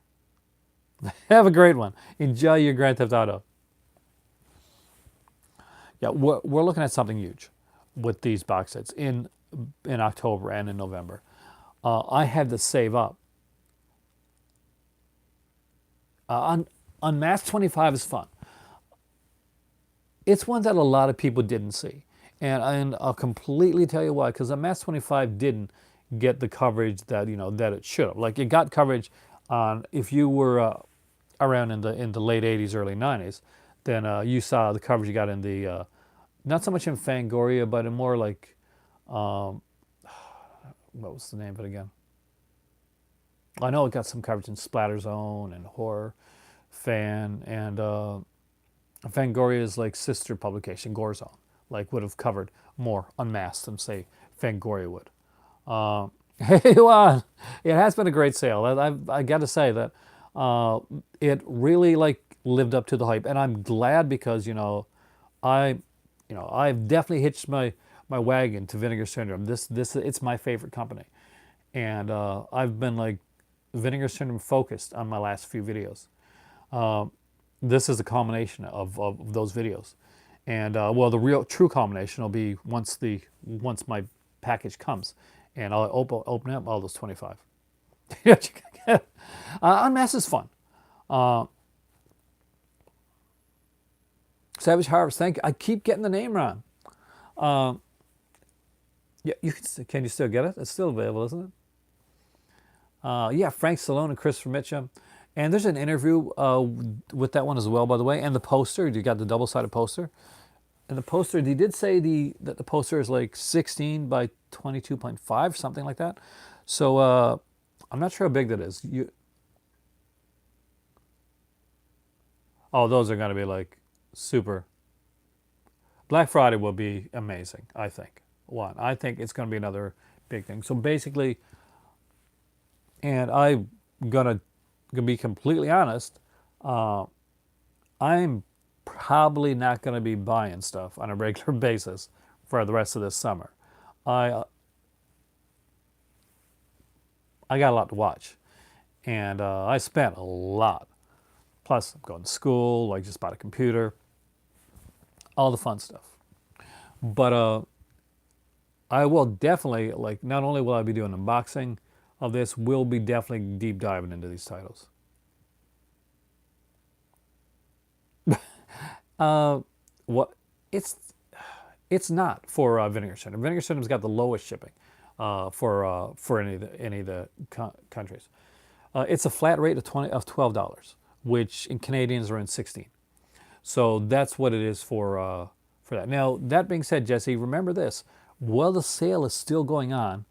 Have a great one. Enjoy your Grand Theft Auto. Yeah, we're looking at something huge with these box sets in October and in November. I had to save up. Unmasked 25 is fun. It's one that a lot of people didn't see, and I'll completely tell you why. Because Unmasked 25 didn't get the coverage that that it should have. Like it got coverage on if you were around in the late 80s, early 90s, then you saw the coverage you got in the not so much in Fangoria, but in more like what was the name of it again? I know it got some coverage in Splatter Zone and Horror Fan, and Fangoria's like sister publication, Gore Zone, like would have covered more Unmasked than say Fangoria would. Hey, Juan, it has been a great sale. I got to say that it really like lived up to the hype, and I'm glad because I've definitely hitched my wagon to Vinegar Syndrome. This it's my favorite company, and I've been like Vinegar Syndrome focused on my last few videos. This is a combination of those videos, and well, the real true combination will be once my package comes, and I'll open up all those 25. Unmasked is fun. Savage Harvest, thank you. I keep getting the name wrong. Yeah, can you still get it? It's still available, isn't it? Yeah, Frank Stallone and Christopher Mitchum. And there's an interview with that one as well, by the way. And the poster, you got the double-sided poster. And the poster, they did say that the poster is like 16 by 22.5, something like that. So I'm not sure how big that is. Oh, those are going to be like super. Black Friday will be amazing, I think. I think it's going to be another big thing. So basically, and I'm going to be completely honest, I'm probably not going to be buying stuff on a regular basis for the rest of this summer. I got a lot to watch, and I spent a lot. Plus, I'm going to school, like just bought a computer, all the fun stuff. But I will definitely, like, not only will I be doing unboxing of this, we'll be definitely deep diving into these titles. What it's not for Vinegar Syndrome. Vinegar Syndrome's got the lowest shipping for any of the countries. It's a flat rate of $12, which in Canadians are in 16. So that's what it is for that. Now that being said, Jesse, remember this: while the sale is still going on,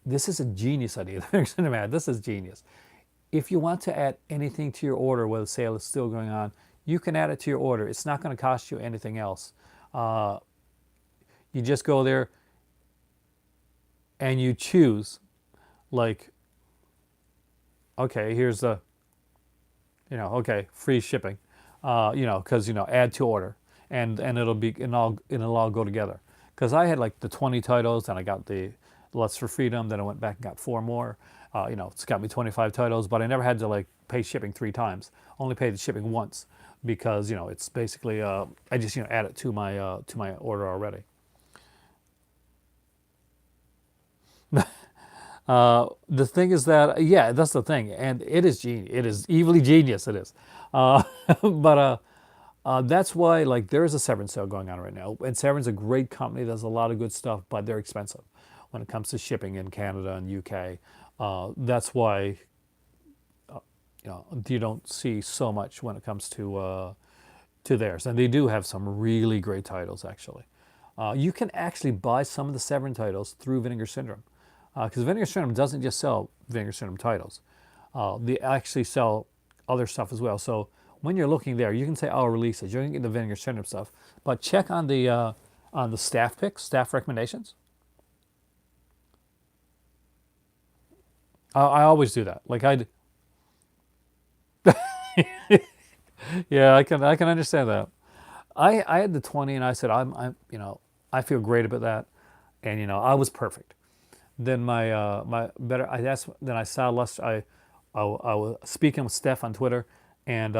this is a genius idea. This is genius. If you want to add anything to your order while the sale is still going on, you can add it to your order. It's not going to cost you anything else. You just go there and you choose, like, okay, here's the, okay, free shipping, because add to order, and it'll all go together. Because I had like the 20 titles, and I got the Lust for Freedom, then I went back and got 4 more, It's got me 25 titles, but I never had to like pay shipping 3 times. Only paid the shipping once because it's basically I just add it to my order already. The thing is that yeah, that's the thing, and it is genius. It is evilly genius. It is, but that's why like there is a Severance sale going on right now, and Severance is a great company. Does a lot of good stuff, but they're expensive when it comes to shipping in Canada and UK. That's why you don't see so much when it comes to theirs, and they do have some really great titles actually. You can actually buy some of the Severin titles through Vinegar Syndrome, because Vinegar Syndrome doesn't just sell Vinegar Syndrome titles; they actually sell other stuff as well. So when you're looking there, you can say, "Oh, releases." You're going to get the Vinegar Syndrome stuff, but check on the staff picks, staff recommendations. I always do that. Like yeah, I can understand that. I had the 20 and I said I feel great about that, and I was perfect. Then my better I that's then I saw Lester. I was speaking with Steph on Twitter, and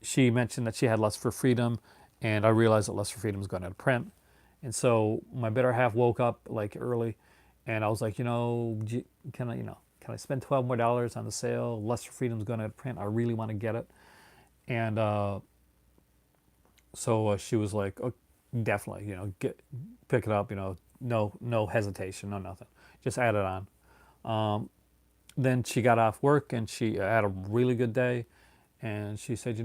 she mentioned that she had Lust for Freedom, and I realized that Lust for Freedom is going out of print, and so my better half woke up like early, and I was like, can I spend $12 more on the sale? Lust for Freedom is going out of print. I really want to get it, and so she was like, oh, definitely, pick it up, no hesitation, no nothing, just add it on. Then she got off work and she had a really good day, and she said,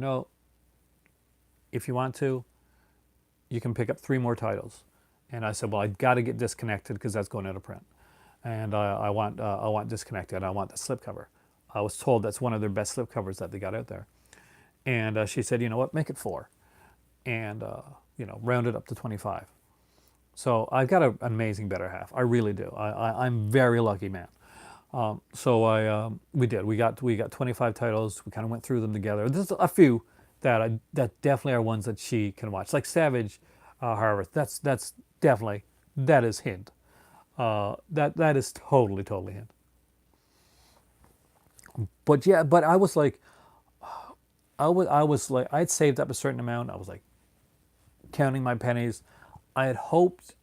if you want to, you can pick up 3 more titles. And I said, well, I got to get Disconnected because that's going out of print, and I want Disconnected. I want the slipcover. I was told that's one of their best slipcovers that they got out there. And she said, you know what, make it 4, and round it up to 25. So I've got an amazing better half. I really do. I'm very lucky man. We did. We got 25 titles. We kind of went through them together. There's a few that definitely are ones that she can watch. Like Savage Harvest. That's definitely that is hint. That is totally hint. But yeah, but I was like, I was like, I'd saved up a certain amount. I was like counting my pennies. I had hoped,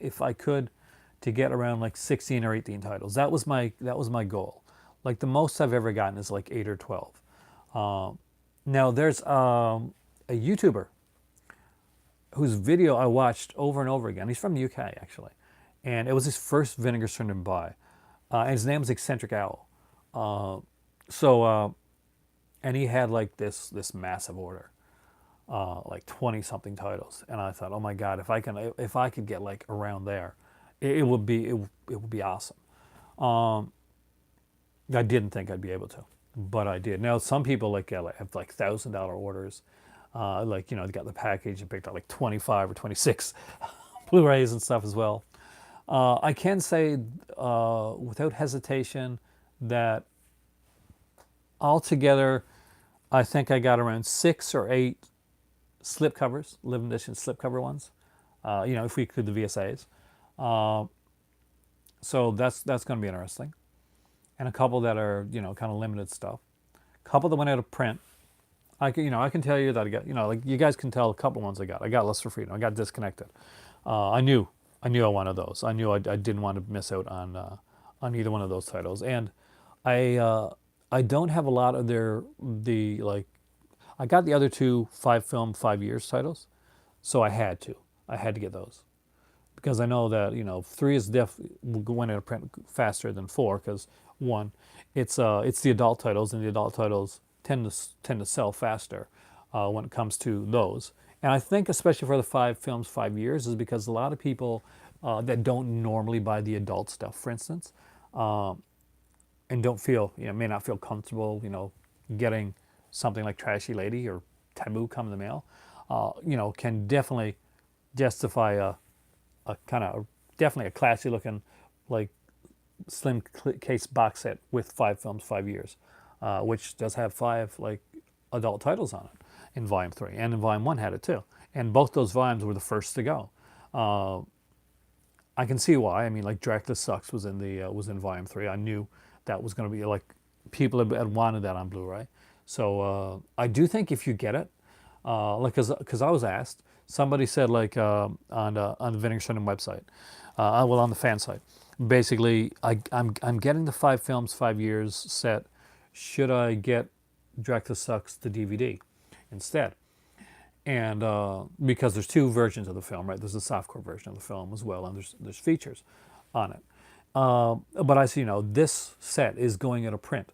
if I could, to get around like 16 or 18 titles. That was my goal. Like the most I've ever gotten is like 8 or 12. Now there's a YouTuber whose video I watched over and over again. He's from the UK actually, and it was his first Vinegar Syndrome buy. And his name is Eccentric Owl. So and he had like this massive order, like 20 something titles, and I thought, oh my god, if I could get like around there, it would be awesome. I didn't think I'd be able to, but I did. Now some people have like $1,000 orders, like they got the package and picked out like 25 or 26 Blu-rays and stuff as well. I can say without hesitation that altogether, I think I got around 6 or 8 slipcovers, limited edition slipcover ones. If we include the VSAs. So that's going to be interesting. And a couple that are kind of limited stuff. A couple that went out of print. I can tell you that I got like you guys can tell a couple ones I got. I got Lust for Freedom. I got Disconnected. I knew I wanted those. I knew I didn't want to miss out on either one of those titles. And I don't have a lot of the like. I got the other 2 5 film 5 years titles, so I had to get those because I know that 3 is went out of print faster than 4 because one, it's the adult titles, and the adult titles tend to sell faster when it comes to those. And I think especially for the 5 films 5 years is because a lot of people that don't normally buy the adult stuff, for instance, and don't feel may not feel comfortable getting something like Trashy Lady or Taboo come in the mail, can definitely justify a kind of definitely a classy looking like slim case box set with 5 films 5 years, which does have 5 like adult titles on it in volume 3, and in volume 1 had it too, and both those volumes were the first to go. I can see why. I mean, like Dracula Sucks was in volume 3. I knew that was going to be like people had wanted that on Blu-ray. So I do think if you get it, like because I was asked, somebody said like on the Vinegar Syndrome website, well on the fan site, basically I'm getting the 5 films, 5 years set. Should I get Dracula Sucks the DVD instead? And because there's 2 versions of the film, right? There's a softcore version of the film as well, and there's features on it. But I see, this set is going into print,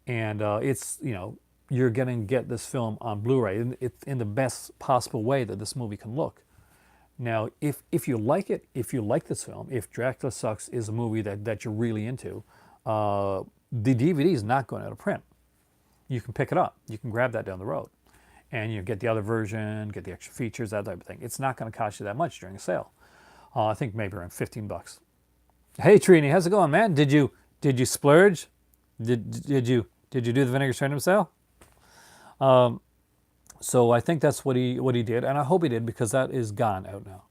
and it's, you're going to get this film on Blu-ray in the best possible way that this movie can look. Now, if you like it, if you like this film, if Dracula Sucks is a movie that you're really into, the DVD is not going out of print. You can pick it up. You can grab that down the road. And you get the other version, get the extra features, that type of thing. It's not going to cost you that much during a sale. I think maybe around $15. Hey Trini, how's it going, man? Did you splurge? Did you do the Vinegar Syndrome sale? So I think that's what he did, and I hope he did because that is gone out now.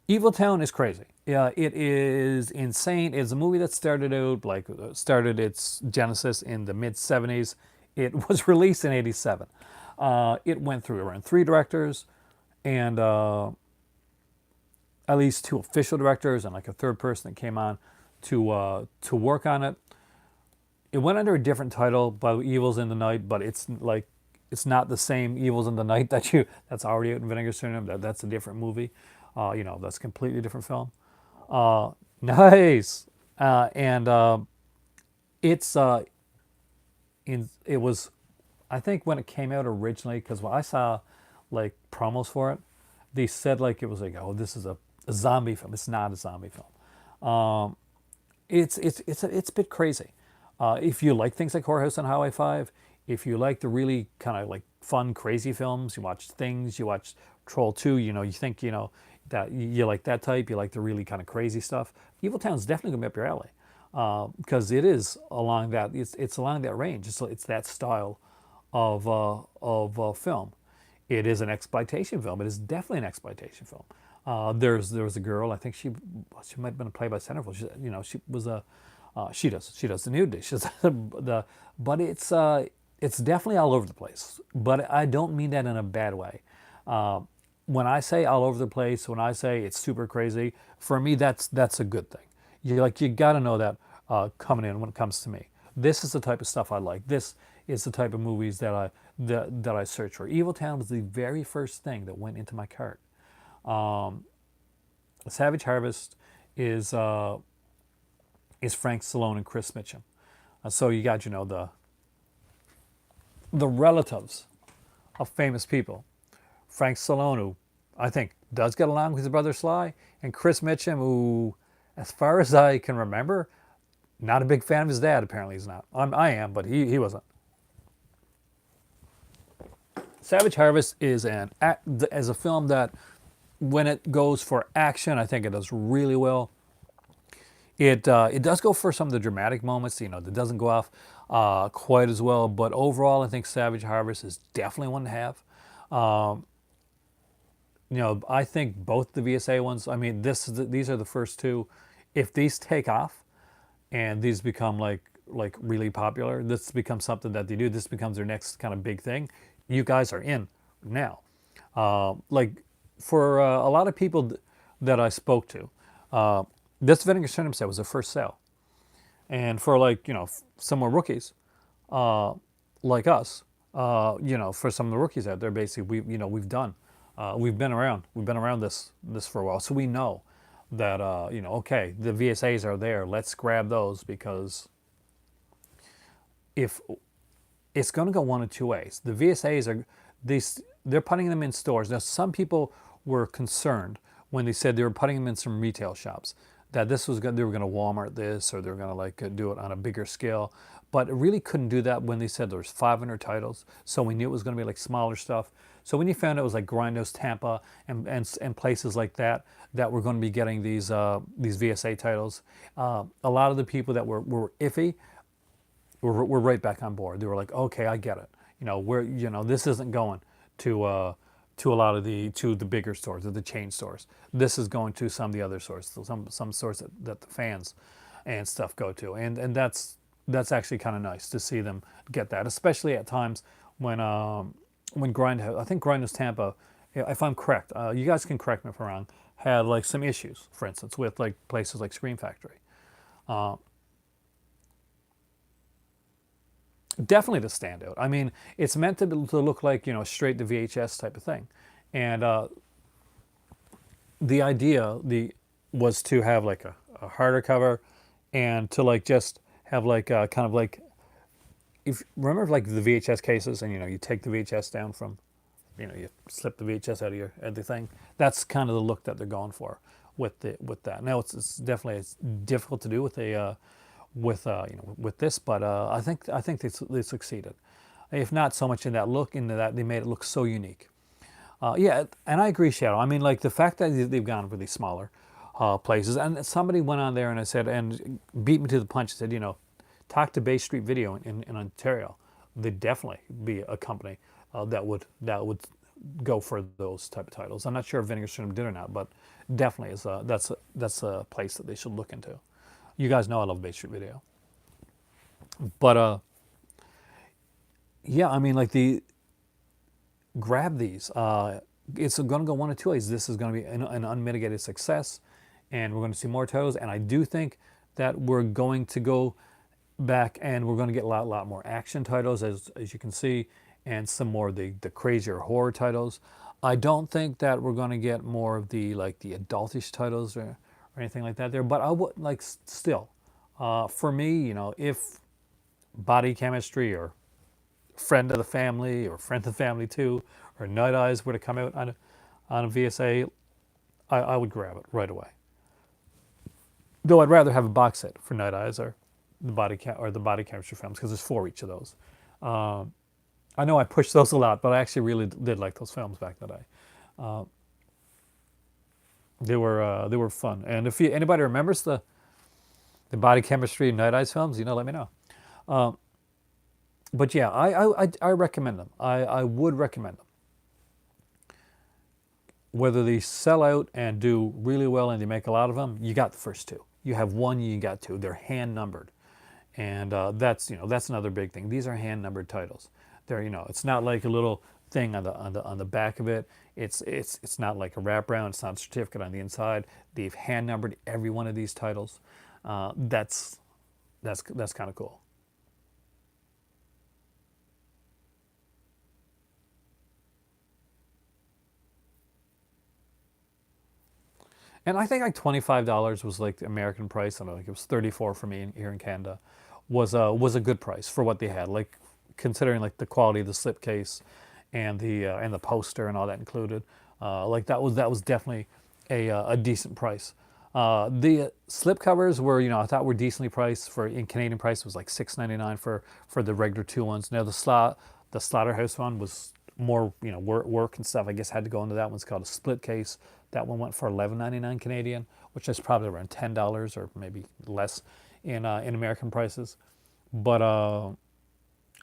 Evil Town is crazy. Yeah, it is insane. It's a movie that started out started its genesis in the mid '70s. It was released in '87. It went through around 3 directors, and at least 2 official directors, and like a third person that came on to work on it. It went under a different title, by Evils in the Night, but it's not the same Evils in the Night that's already out in Vinegar Syndrome. That's a different movie. That's a completely different film. Nice. And it's it was, I think when it came out originally, because when I saw like promos for it, they said like it was like, oh, this is a zombie film. It's not a zombie film. It's a bit crazy. If you like things like Whorehouse on Highway 5, if you like the really kind of like fun, crazy films, you watch Things, you watch Troll 2, you think, that you like that type, you like the really kind of crazy stuff, Evil Town's definitely going to be up your alley. Because it is along that, it's along that range. It's that style of film. It is an exploitation film. It is definitely an exploitation film. There was a girl, I think she might have been a play-by centerfold. She was a she does the nudity. But it's definitely all over the place. But I don't mean that in a bad way. When I say all over the place, when I say it's super crazy, for me that's a good thing. You got to know that coming in when it comes to me. This is the type of stuff I like. This is the type of movies that I search for. Evil Town was the very first thing that went into my cart. Savage Harvest is Frank Stallone and Chris Mitchum. So you got the relatives of famous people. Frank Stallone, who I think does get along with his brother Sly, and Chris Mitchum, who, as far as I can remember, not a big fan of his dad. Apparently he's not. I am, but he wasn't. Savage Harvest is a film that, when it goes for action, I think it does really well. It does go for some of the dramatic moments, that doesn't go off quite as well. But overall, I think Savage Harvest is definitely one to have. I think both the VSA ones. I mean, these are the first 2. If these take off, and these become like really popular, this becomes something that they do. This becomes their next kind of big thing. You guys are in now. For a lot of people that I spoke to, this Vinegar Syndrome set was their first sale. And for some more rookies, like us, for some of the rookies out there, basically we've been around this for a while, so we know that okay, the VSAs are there. Let's grab those, because if it's going to go one of 2 ways. The VSAs they're putting them in stores. Now, some people were concerned when they said they were putting them in some retail shops, that they were going to Walmart this, or they were going to do it on a bigger scale. But it really couldn't do that when they said there was 500 titles. So we knew it was going to be like smaller stuff. So when you found it was like Grindhouse Tampa and places like that were going to be getting these VSA titles, a lot of the people that were iffy were right back on board. They were like, okay, I get it. This isn't going to a lot of the bigger stores, or the chain stores. This is going to some of the other stores, some stores that the fans and stuff go to, and that's actually kind of nice to see them get that, especially at times when I think Grindhouse Tampa, if I'm correct, you guys can correct me if I'm wrong, had like some issues, for instance, with like places like Scream Factory. Definitely to stand out. I mean, it's meant to look like, straight to VHS type of thing, and the idea was to have like a harder cover, and to like just have like kind of like, if remember like the VHS cases, and you take the VHS down from, you slip the VHS out of the thing. That's kind of the look that they're going for with that. Now it's definitely it's difficult to do with a with this, but I think they succeeded. If not so much in that look, into that they made it look so unique. Yeah, and I agree, Shadow. I mean, like the fact that they've gone for these smaller places, and somebody went on there and I said, and beat me to the punch. Said, talk to Bay Street Video in Ontario. They'd definitely be a company that would go for those type of titles. I'm not sure if Vinegar Syndrome did or not, but definitely that's a place that they should look into. You guys know I love Bay Street Video, but yeah, I mean, like grab these. It's going to go one of two ways. This is going to be an unmitigated success, and we're going to see more titles. And I do think that we're going to go back and we're going to get a lot more action titles, as you can see, and some more of the crazier horror titles. I don't think that we're going to get more of the adultish titles or anything like that there. But I would like still, for me, if Body Chemistry or Friend of the Family or Friend of the Family 2 or Night Eyes were to come out on a VSA, I would grab it right away. Though I'd rather have a box set for Night Eyes or the Body Chemistry films, because there's 4 each of those. I know I pushed those a lot, but I actually really did like those films back in the day. They were fun. And if anybody remembers the Body Chemistry and Night Eyes films, let me know. But yeah, I recommend them. I would recommend them. Whether they sell out and do really well and they make a lot of them, you got the first 2. You have 1, you got 2. They're hand numbered, and that's another big thing. These are hand numbered titles. They're it's not like a little thing on the back of it. It's not like a wraparound. It's not a certificate on the inside. They've hand numbered every one of these titles. That's kind of cool. And I think like $25 was like the American price. I don't know, like it was 34 for me here in Canada. Was a good price for what they had. Like considering like the quality of the slipcase and the poster and all that included. Like that was definitely a decent price. The slipcovers were, I thought were decently priced. For in Canadian price was like $6.99 for the regular 2 ones. Now the Slaughterhouse one was more, work and stuff. I guess had to go into that one. It's called a split case. That one went for $11.99 Canadian, which is probably around $10 or maybe less in American prices. But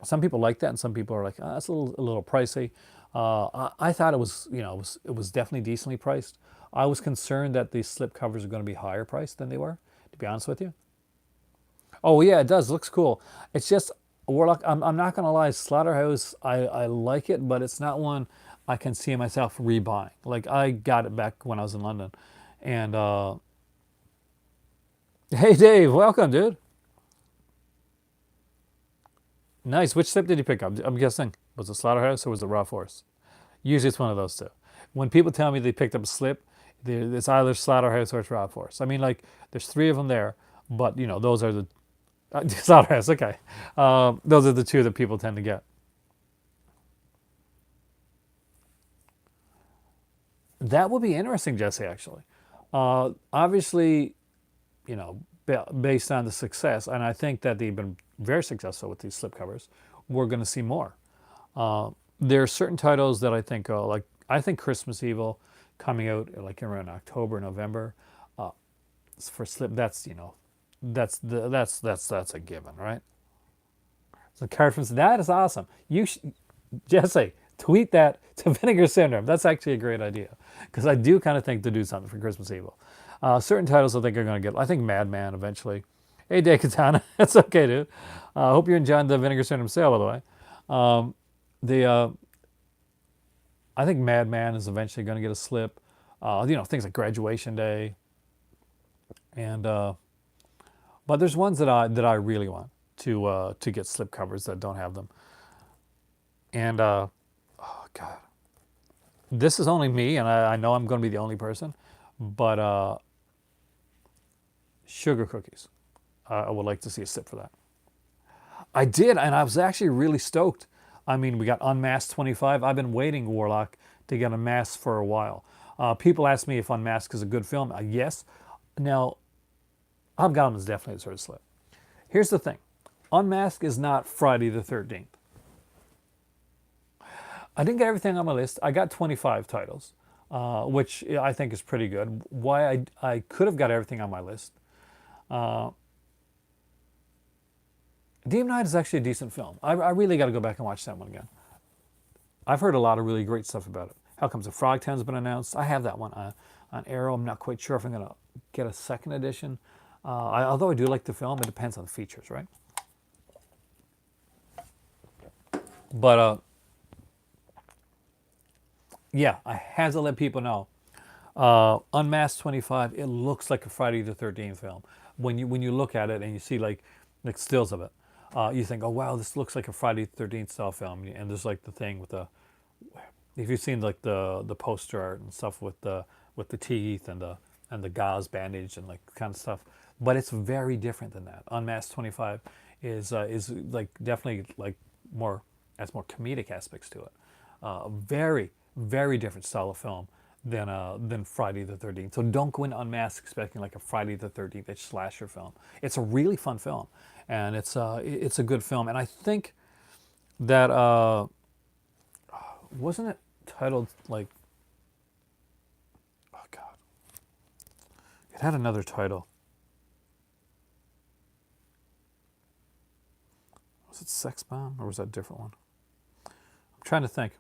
some people like that, and some people are like, that's a little pricey. I thought it was, it was definitely decently priced. I was concerned that these slip covers are going to be higher priced than they were, to be honest with you. Oh yeah, it does. It looks cool. It's just Warlock. I'm not gonna lie. Slaughterhouse. I like it, but it's not one I can see myself rebuying. Like I got it back when I was in London, and hey Dave, welcome, dude. Nice. Which slip did you pick up? I'm guessing was it Slaughterhouse or was it Raw Force? Usually it's one of those two. When people tell me they picked up a slip, it's either Slaughterhouse or it's Raw Force. I mean, like there's 3 of them there, but those are the Slaughterhouse. Okay, those are the 2 that people tend to get. That would be interesting, Jesse. Actually, obviously, based on the success, and I think that they've been very successful with these slipcovers, we're going to see more. There are certain titles that I think, like I think Christmas Evil coming out like around October, November, for slip. That's a given, right? So card from that is awesome. Jesse, tweet that to Vinegar Syndrome. That's actually a great idea, because I do kind of think to do something for Christmas Evil. Certain titles I think are going to get. I think Madman eventually. Hey, Day Katana. That's okay, dude. I hope you're enjoying the Vinegar Syndrome sale, by the way. The I think Madman is eventually going to get a slip. Things like Graduation Day, and but there's ones that I really want to get slip covers that don't have them. And oh God, this is only me, and I know I'm going to be the only person, but sugar cookies. I would like to see a slip for that. I did, and I was actually really stoked. I mean, we got Unmasked 25. I've been waiting, Warlock, to get Unmasked for a while. People ask me if Unmasked is a good film. Yes. Now, Hobgoblins definitely deserve a slip. Here's the thing. Unmasked is not Friday the 13th. I didn't get everything on my list. I got 25 titles, which I think is pretty good. Why I could have got everything on my list. Demon Knight is actually a decent film. I really got to go back and watch that one again. I've heard a lot of really great stuff about it. How Comes a Frog Town's been announced. I have that one on Arrow. I'm not quite sure if I'm going to get a second edition. Although I do like the film, it depends on the features, right? But yeah, I had to let people know. Unmasked 25, it looks like a Friday the 13th film. When you look at it and you see like stills of it, you think, oh wow, this looks like a Friday the 13th style film. And there's like the thing with the, if you've seen like the poster art and stuff with the teeth and the gauze bandage and like kind of stuff, but it's very different than that. Unmasked 25 is like definitely like more, has more comedic aspects to it. Very, very different style of film than Friday the 13th. So don't go in Unmasked expecting like a Friday the 13th slasher film. It's a really fun film, and it's a good film. And I think that wasn't it titled like, oh God, it had another title. Was it Sex Bomb or was that a different one? I'm trying to think.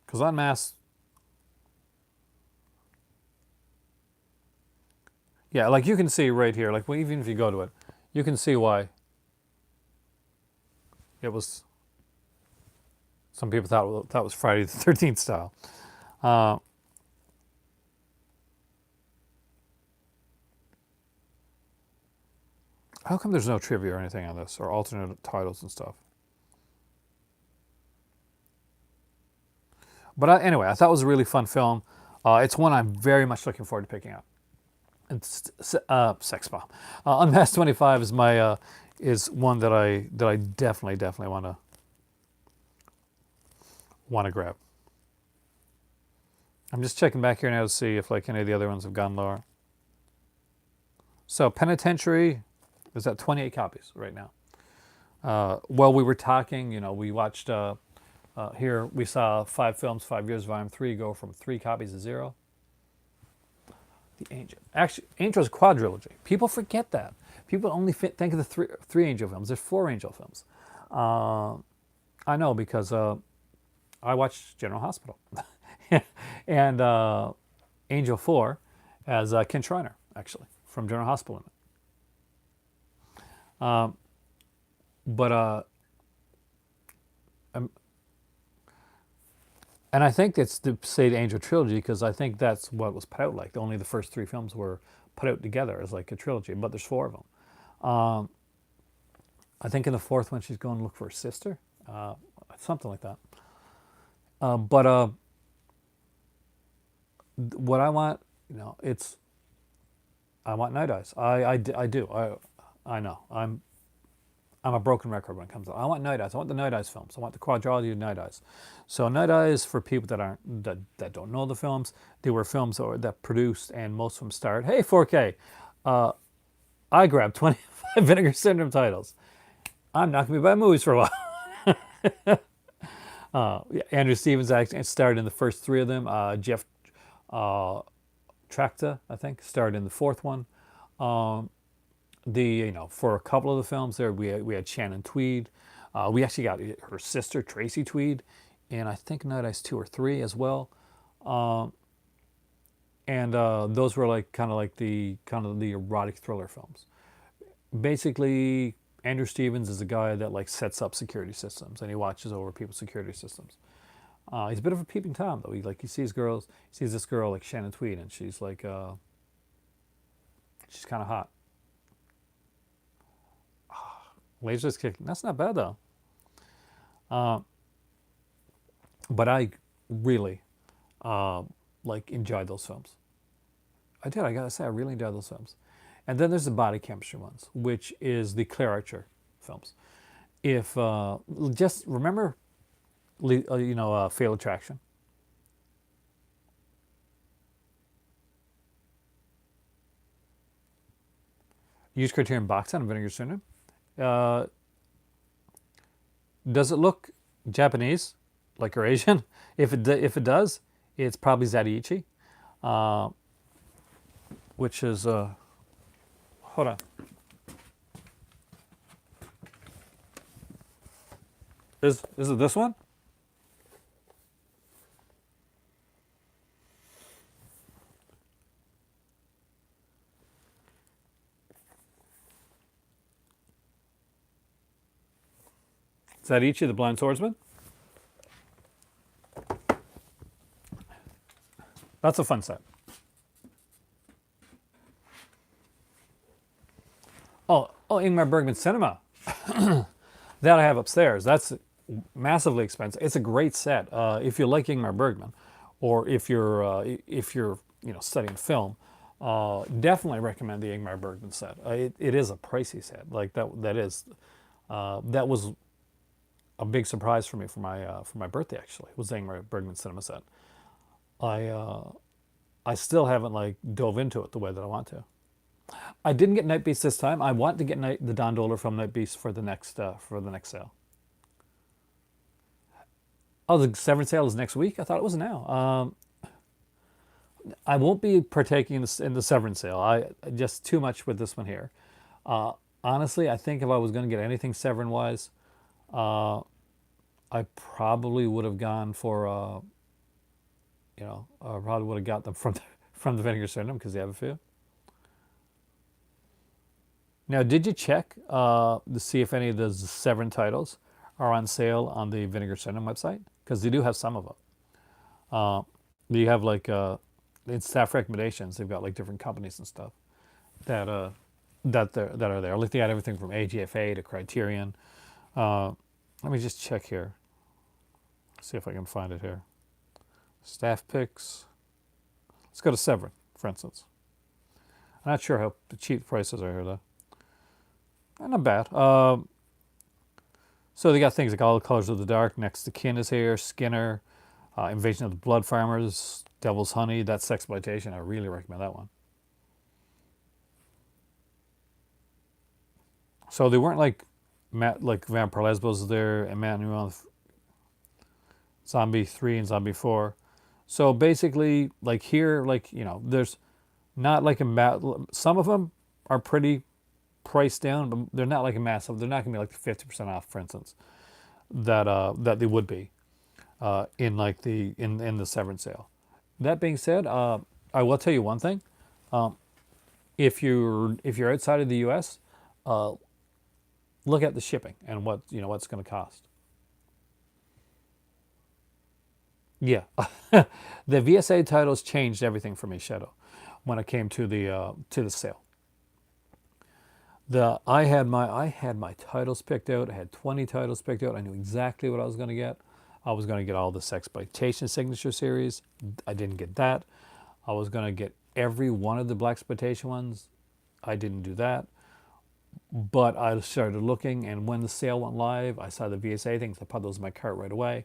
Because Unmasked, yeah, like you can see right here, like even if you go to it, you can see why it was. Some people thought that was Friday the 13th style. Uh, how come there's no trivia or anything on this, or alternate titles and stuff? But anyway, I thought it was a really fun film. It's one I'm very much looking forward to picking up. It's Sex Bomb. Unmasked 25 is my is one that I definitely want to grab. I'm just checking back here now to see if like any of the other ones have gone lower. So Penitentiary is at 28 copies right now. While we were talking, we watched here we saw 5 films, 5 years, volume 3 go from 3 copies to 0. The Angel. Actually, Angel's a quadrilogy. People forget that. People only think of the three Angel films. There's 4 Angel films. I know because I watched General Hospital. And Angel 4 as Ken Schreiner, actually, from General Hospital. But and I think it's to say the Angel trilogy because I think that's what was put out like. Only the first 3 films were put out together as like a trilogy, but there's 4 of them. I think in the 4th one she's going to look for her sister, something like that. But what I want, it's I want Night Eyes. I do. I know. I'm a broken record when it comes to. I want Night Eyes. I want the Night Eyes films. I want the quadrilogy of Night Eyes. So Night Eyes, for people that don't know the films, they were films that produced, and most of them starred. Hey, 4K. I grabbed 25 Vinegar Syndrome titles. I'm not going to be buying movies for a while. Andrew Stevens actually starred in the first 3 of them. Jeff Trachta, I think, starred in the 4th one. For a couple of the films there, we had Shannon Tweed. We actually got her sister Tracy Tweed and I think Night Eyes 2 or 3 as well. Um, and those were like kind of the erotic thriller films. Basically, Andrew Stevens is a guy that like sets up security systems and he watches over people's security systems. He's a bit of a peeping tom though. He sees girls, he sees this girl like Shannon Tweed, and she's like she's kind of hot. Lasers kicking. That's not bad though. Uh, but I really uh, like enjoyed those films. I did. I gotta say, I really enjoyed those films. And then there's the body chemistry ones, which is the Claire Archer films. If just remember, Fatal Attraction. Use Criterion box set on Vinegar Syndrome. Uh, does it look Japanese, like or Asian? If it does, it's probably Zadiichi, uh, which is hold on. Is it this one? Zadiichi, the Blind Swordsman. That's a fun set. Oh, Ingmar Bergman Cinema. That I have upstairs. That's massively expensive. It's a great set. If you like Ingmar Bergman, or if you're studying film, definitely recommend the Ingmar Bergman set. It is a pricey set. Like that is that was a big surprise for me for my birthday. Actually, was the Ingmar Bergman Cinema set. I I still haven't like dove into it the way that I want to. I didn't get Night Beast this time. I want to get the Don Doler from Night Beast for the next sale. Oh, the Severance sale is next week. I thought it was now. I won't be partaking in the Severance sale. I just too much with this one here. Uh, Honestly, I think if I was going to get anything Severin wise, uh, I probably would have gone for I probably would have got them from from the Vinegar Syndrome because they have a few. Now, did you check to see if any of the Severin titles are on sale on the Vinegar Syndrome website? Because they do have some of them. Uh, you have like in staff recommendations, they've got like different companies and stuff that that are there. Like they got everything from AGFA to Criterion. Uh, Let me just check here. See if I can find it here. Staff picks. Let's go to Severin, for instance. I'm not sure how cheap the prices are here though. Not bad. So they got things like All the Colors of the Dark, Next to Kin is here, Skinner, Invasion of the Blood Farmers, Devil's Honey. That's Sexploitation. I really recommend that one. So they weren't like Vampire Lesbos there, Emmanuel, Zombie 3 and Zombie 4. So basically, like here, there's not like some of them are pretty priced down, but they're not like a massive. They're not gonna be like 50% off, for instance, that they would be in like in the Severance sale. That being said, I will tell you one thing. Um, if you're outside of the U.S., uh, look at the shipping and what's going to cost. Yeah, the VSA titles changed everything for me, Shadow, when it came to the sale. I had my titles picked out. I had 20 titles picked out. I knew exactly what I was going to get. I was going to get all the Sexploitation Signature Series. I didn't get that. I was going to get every one of the Blaxploitation ones. I didn't do that. But I started looking, and when the sale went live, I saw the VSA things. I put those in my cart right away.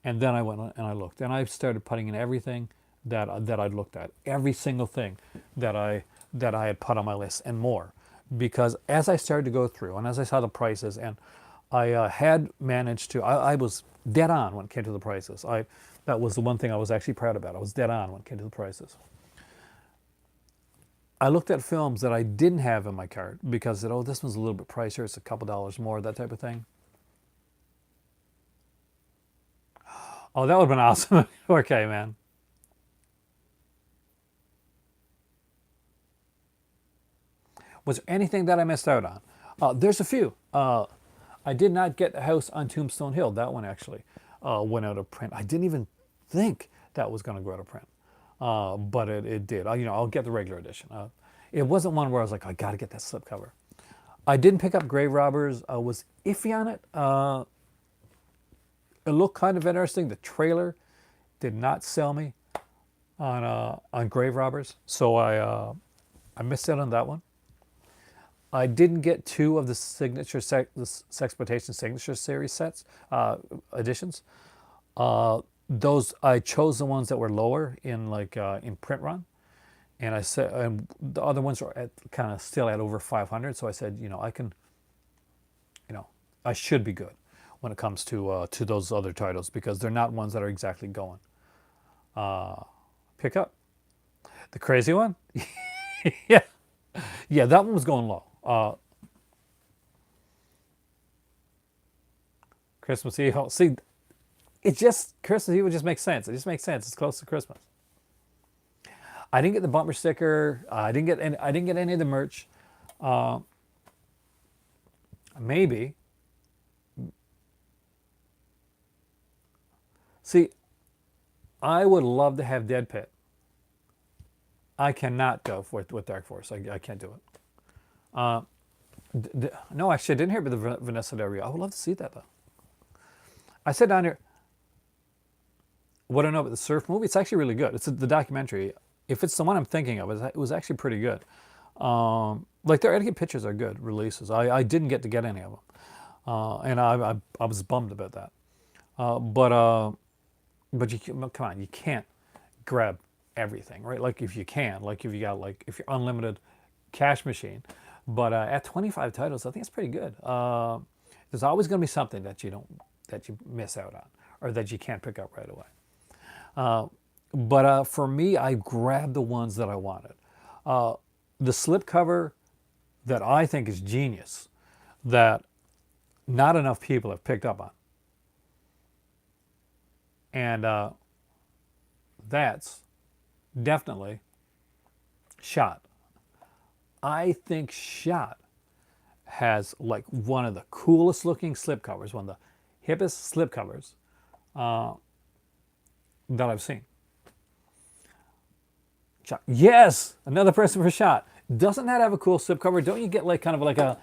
And then I went and I looked. And I started putting in everything that I'd looked at. Every single thing that I had put on my list and more. Because as I started to go through and as I saw the prices, and I had managed to, I was dead on when it came to the prices. That was the one thing I was actually proud about. I was dead on when it came to the prices. I looked at films that I didn't have in my cart because oh, this one's a little bit pricier. It's a couple dollars more, that type of thing. Oh, that would have been awesome. Okay, man. Was there anything that I missed out on? There's a few. I did not get the house on Tombstone Hill. That one actually went out of print. I didn't even think that was going to go out of print, but it did. I'll get the regular edition. It wasn't one where I was like, I got to get that slipcover. I didn't pick up Grave Robbers. I was iffy on it. It looked kind of interesting. The trailer did not sell me on Grave Robbers, so I missed out on that one. I didn't get two of the signature the Sexploitation Signature Series sets editions. Those I chose the ones that were lower in in print run, and I said, and the other ones are at kind of still at over 500. So I said, I can, I should be good when it comes to those other titles because they're not ones that are exactly going. Pick up the crazy one. Yeah, yeah, that one was going low. Christmas Eve. See, it just Christmas Eve would just make sense. It just makes sense. It's close to Christmas. I didn't get the bumper sticker. I didn't get any of the merch. Maybe. See, I would love to have Dead Pit. I cannot go with Dark Force. I can't do it. No, actually, I didn't hear about the Vanessa Del Rio. I would love to see that though. I said down here, what I know about the surf movie, it's actually really good. It's the documentary. If it's the one I'm thinking of, it was actually pretty good. Like their Etiquette pictures are good releases. I didn't get any of them, and I was bummed about that. But come on, you can't grab everything, right? Like if you can, like if you got if you're unlimited cash machine, but at 25 titles, I think it's pretty good. There's always going to be something that you miss out on or that you can't pick up right away. But for me, I grabbed the ones that I wanted. The slipcover that I think is genius, that not enough people have picked up on, and that's definitely Shot. I think Shot has like one of the coolest looking slipcovers, one of the hippest slipcovers that I've seen. Shot. Yes, another person for Shot. Doesn't that have a cool slipcover? Don't you get like kind of like a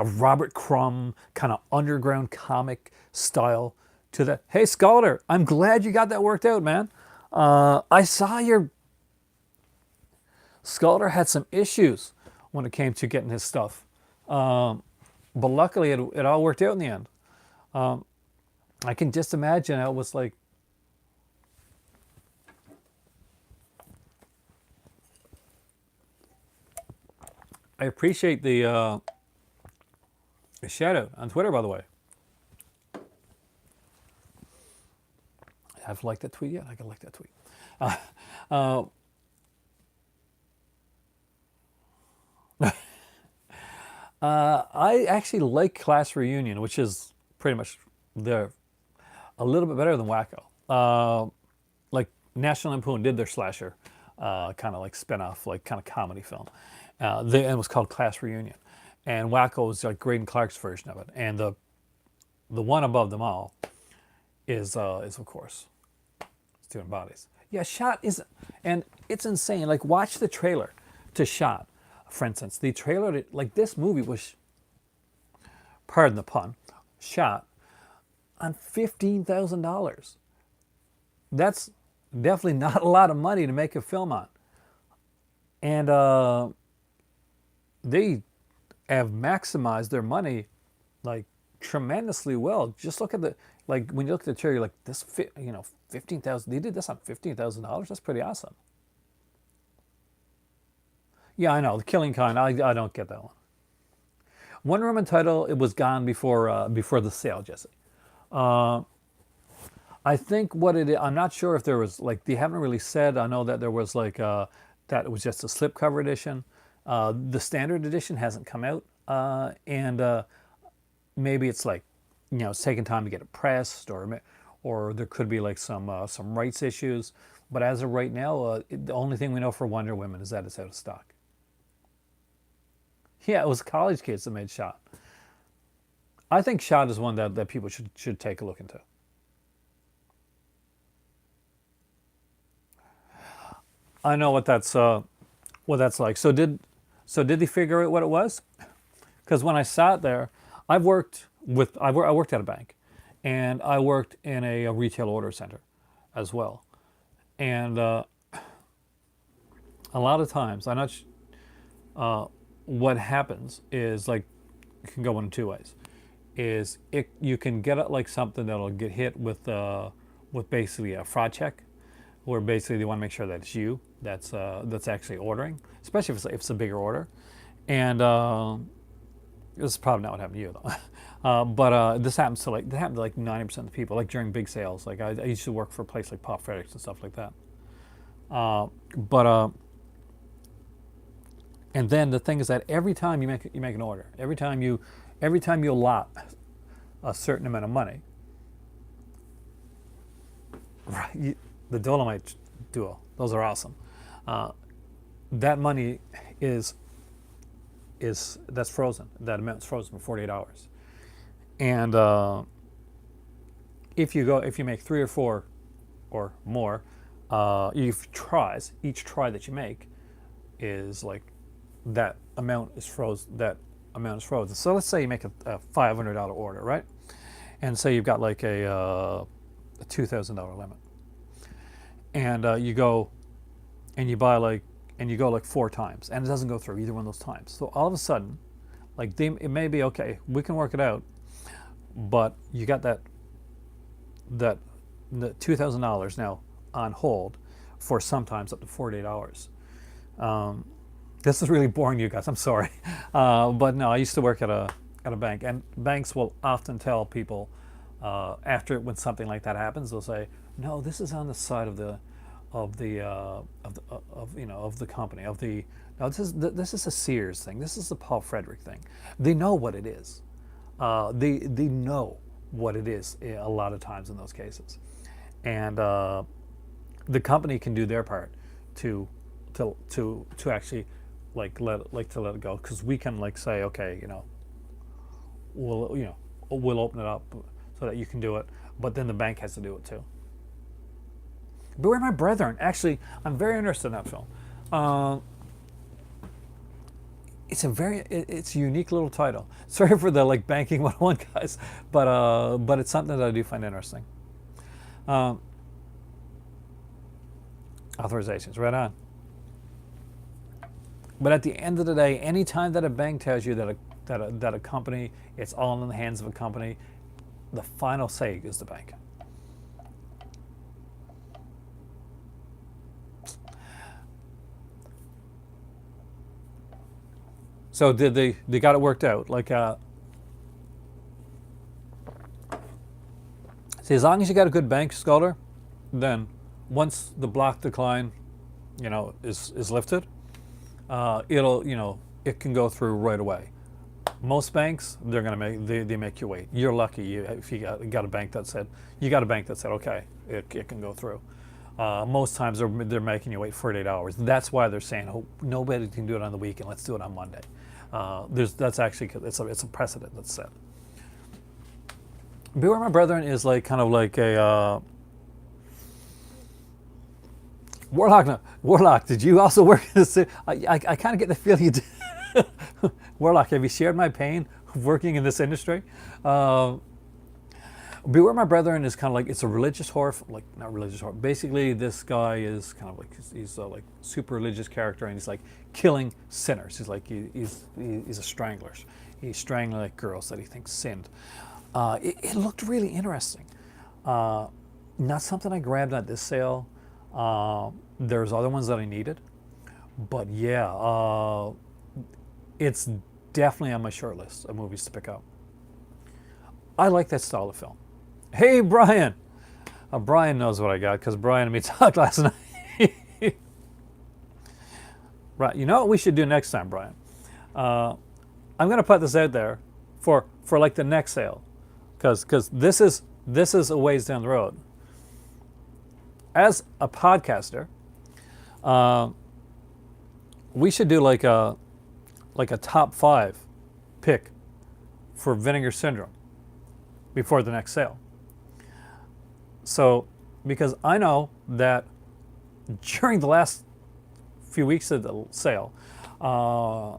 Robert Crumb kind of underground comic style to that? Hey, Scalder, I'm glad you got that worked out, man. I saw your Scalder had some issues when it came to getting his stuff, but luckily it all worked out in the end. I can just imagine it was like. I appreciate the shout out on Twitter, by the way. I've liked that tweet yet. I can like that tweet. I actually like Class Reunion, which is pretty much a little bit better than Wacko. Like National Lampoon did their slasher, kind of like spin-off, like kind of comedy film. It was called Class Reunion, and Wacko was like Graydon Clark's version of it, and the one above them all is of course Student Bodies. Yeah, Shot is, and it's insane. Like watch the trailer to Shot, for instance. The trailer to, like this movie was, pardon the pun, shot on $15,000. That's definitely not a lot of money to make a film on, and they have maximized their money like tremendously well. Just look at the when you look at the trailer, you're like this 15,000. They did this on $15,000. That's pretty awesome. Yeah, I know the Killing Kind. I don't get that one. Wonder Woman title. It was gone before the sale, Jesse. I think what it is. I'm not sure if there was they haven't really said. I know that there was that it was just a slipcover edition. The standard edition hasn't come out, and maybe it's it's taking time to get it pressed, or there could be like some rights issues. But as of right now, the only thing we know for Wonder Woman is that it's out of stock. Yeah, it was college kids that made Shot. I think Shot is one that people should take a look into. I know what that's like. So did they figure out what it was? Because when I sat there, I worked at a bank, and I worked in a retail order center as well. And a lot of times, I'm not. What happens is like it can go in two ways. Is it you can get it like something that'll get hit with basically a fraud check, where basically they want to make sure that it's you that's actually ordering, especially if it's a bigger order, and this is probably not what happened to you though. But this happens to like 90% of the people, like during big sales. Like I used to work for a place like Pop Fredericks and stuff like that. But and then the thing is that every time you make an order, every time you allot a certain amount of money, right? The Dolomite duo, those are awesome. That money is that's frozen. That amount's frozen for 48 hours. And if you make three or four or more, each try that you make is like that amount is frozen. That amount is frozen. So let's say you make a $500 order, right? And say you've got like a $2,000 limit, and you go and you buy and you go like four times, and it doesn't go through either one of those times. So all of a sudden, like it may be okay, we can work it out, but you got that the $2,000 now on hold for sometimes up to 48 hours. This is really boring, you guys. I'm sorry, but no, I used to work at a bank, and banks will often tell people after when something like that happens, they'll say, "No, this is on the side of the company of the. No, this is a Sears thing. This is the Paul Frederick thing. They know what it is. They know what it is a lot of times in those cases, and the company can do their part to actually let it go, because we can like say, okay, we'll open it up so that you can do it, but then the bank has to do it too. Beware My Brethren. Actually, I'm very interested in that film. It's a unique little title. Sorry for the like banking 101 guys, but it's something that I do find interesting. Authorizations, right on. But at the end of the day, anytime that a bank tells you that a company, it's all in the hands of a company, the final say is the bank. So did they got it worked out? Like, see, as long as you got a good bank, Sculder, then once the block decline, is lifted, it can go through right away. Most banks, they make you wait. You're lucky if you got a bank that said okay, it can go through. Most times they're making you wait 48 hours. That's why they're saying, oh, nobody can do it on the weekend. Let's do it on Monday. That's actually it's a precedent that's set. Beware My Brethren is like kind of like a Warlock. No, Warlock. Did you also work in this? I kind of get the feeling you did. Warlock, have you shared my pain of working in this industry? Beware My Brethren is kind of like, it's a religious horror, like not religious horror. Basically, this guy is kind of like he's a like super religious character, and he's like killing sinners. He's like he's a strangler. He's strangling like girls that he thinks sinned. It looked really interesting. Not something I grabbed at this sale. There's other ones that I needed, but yeah, it's definitely on my short list of movies to pick up. I like that style of film. Hey, Brian. Brian knows what I got because Brian and me talked last night. Right. You know what we should do next time, Brian? I'm going to put this out there for like the next sale, because this this is a ways down the road. As a podcaster, uh, we should do like a top 5 pick for Vinegar Syndrome before the next sale. So, because I know that during the last few weeks of the sale, I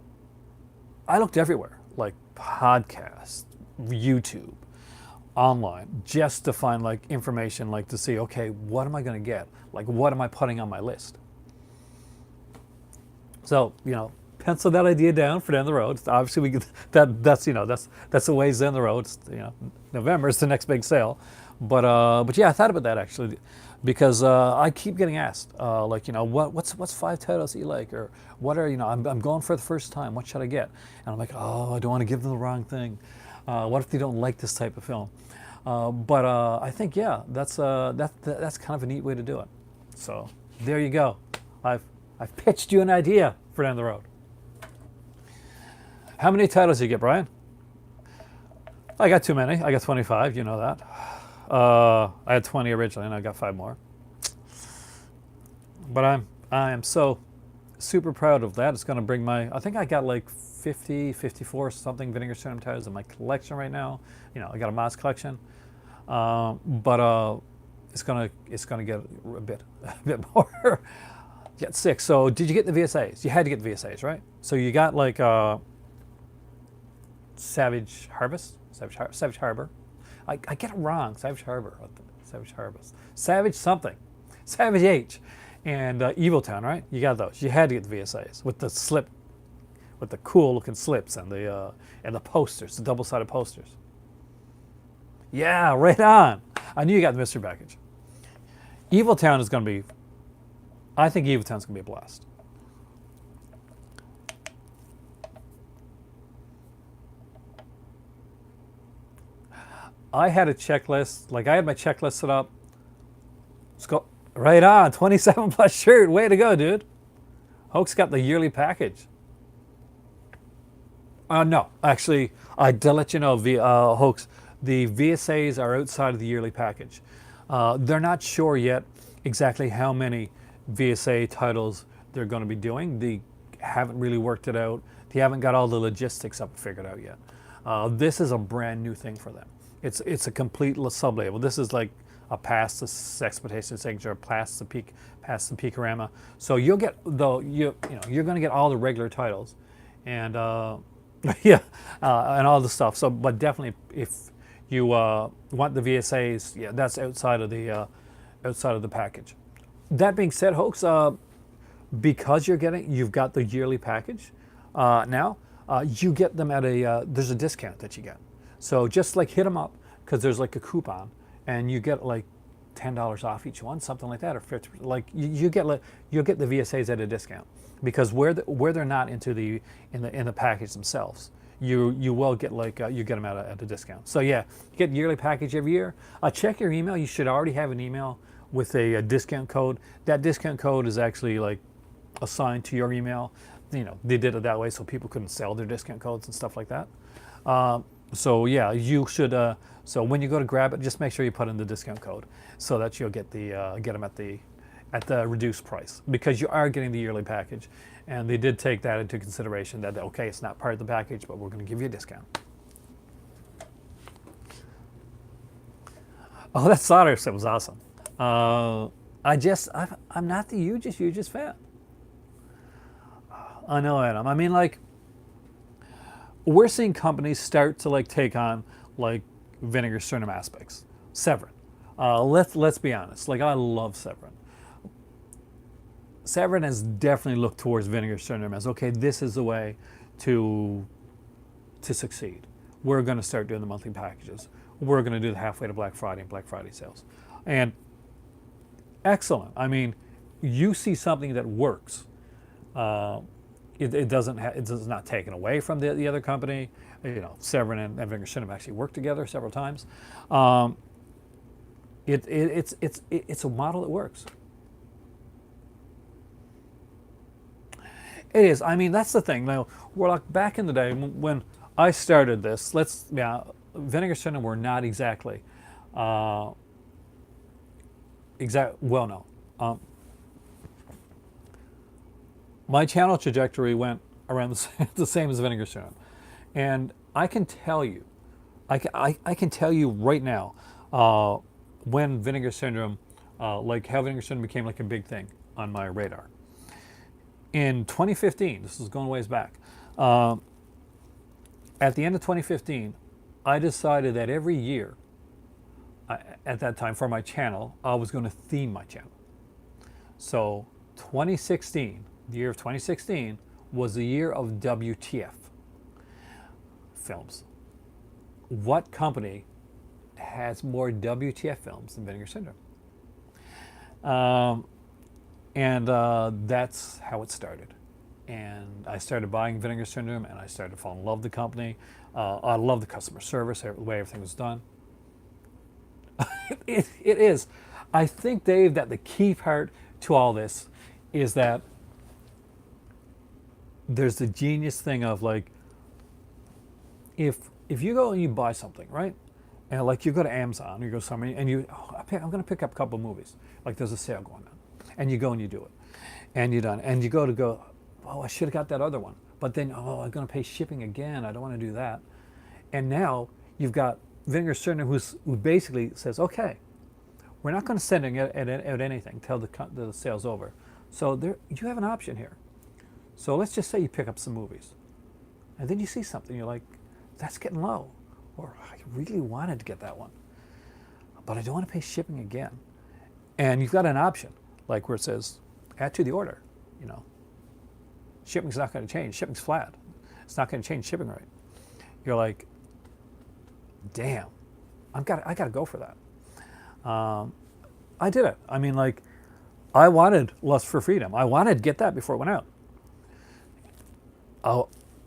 looked everywhere, like podcasts, YouTube, online, just to find like information, like to see, okay, what am I going to get? Like, what am I putting on my list? So, pencil that idea down for down the road. Obviously, that's a ways down the road. November is the next big sale, but yeah, I thought about that actually, because I keep getting asked, what's 5 titles that you like, or what are I'm going for the first time. What should I get? And I'm like, oh, I don't want to give them the wrong thing. What if they don't like this type of film? But I think that's kind of a neat way to do it. So there you go. I've pitched you an idea for down the road. How many titles do you get, Brian? I got too many. I got 25. You know that. I had 20 originally, and I got 5 more. But I am so super proud of that. It's going to bring I think I got like 50, 54 something Vinegar Syndrome titles in my collection right now. I got a Moss collection, but it's gonna get a bit more. Get 6. So did you get the VSAs? You had to get the VSAs, right? So you got like Savage Harvest, Savage Harbor. I get it wrong. Savage Harbor, Savage Harvest, Savage something, Savage H, and Evil Town, right? You got those. You had to get the VSAs with the slip, with the cool looking slips and the posters, the double-sided posters. Yeah, right on. I knew you got the mystery package. Evil Town is going to be. I think Evil Town's going to be a blast. I had a checklist. Like, I had my checklist set up. Let's go. Right on. 27 plus shirt. Way to go, dude. Hoax got the yearly package. No. Actually, I did let you know, Hoax, the VSAs are outside of the yearly package. They're not sure yet exactly how many VSA titles they're going to be doing. They haven't really worked it out. They haven't got all the logistics up figured out yet. This is a brand new thing for them. It's a complete sub-label. This is like a past the Sexploitation Signature, past the Peakorama. So you'll get you're going to get all the regular titles, and and all the stuff. So, but definitely if you want the VSAs, that's outside of the package. That being said, Hoax, because you've got the yearly package now, you get them at there's a discount that you get. So just like hit them up, because there's like a coupon, and you get like $10 off each one, something like that, or 50. Like you'll get the VSAs at a discount, because where they're not in the package themselves, you will get you get them at a discount. So yeah, you get yearly package every year. Check your email. You should already have an email with a discount code. That discount code is actually like assigned to your email. They did it that way so people couldn't sell their discount codes and stuff like that. So yeah, you should. So when you go to grab it, just make sure you put in the discount code so that you'll get them at the reduced price, because you are getting the yearly package, and they did take that into consideration. That okay, it's not part of the package, but we're going to give you a discount. Oh, that solder set was awesome. I'm not the hugest fan. I know, Adam. I mean, like, we're seeing companies start to like take on like Vinegar Syndrome aspects. Severin. Let's be honest. Like, I love Severin. Severin has definitely looked towards Vinegar Syndrome as, okay, this is the way to succeed. We're going to start doing the monthly packages. We're going to do the halfway to Black Friday and Black Friday sales. And excellent. I mean, you see something that works. It does not taken away from the other company. Severin and Vinegar Syndrome actually worked together several times. It's a model that works. It is. I mean, that's the thing. Now, we're like back in the day when I started this. Vinegar Syndrome were not exactly Uh, well, no. My channel trajectory went around the same as Vinegar Syndrome. And I can tell you, I can tell you right now, when Vinegar Syndrome, like how Vinegar Syndrome became like a big thing on my radar. In 2015, this is going ways back, at the end of 2015, I decided that every year, at that time for my channel, I was going to theme my channel. So 2016, the year of 2016, was the year of WTF films. What company has more WTF films than Vinegar Syndrome? And that's how it started. And I started buying Vinegar Syndrome, and I started to fall in love with the company. I love the customer service, the way everything was done. It is. I think, Dave, that the key part to all this is that there's the genius thing of like, if you go and you buy something, right? And like you go to Amazon, or you go somewhere, and I'm going to pick up a couple of movies. Like there's a sale going on, and you go and you do it, and you're done, and you go, oh, I should have got that other one, but then oh, I'm going to pay shipping again. I don't want to do that, and now you've got Vinegar Syndrome, who basically says, okay, we're not going to send it at anything till the sale's over. So you have an option here. So let's just say you pick up some movies, and then you see something, you're like, that's getting low, or I really wanted to get that one, but I don't want to pay shipping again. And you've got an option, like where it says, add to the order. You know, shipping's not going to change. Shipping's flat. It's not going to change shipping rate. You're like, damn, I got to go for that. I did it. I mean, like, I wanted Lust for Freedom. I wanted to get that before it went out.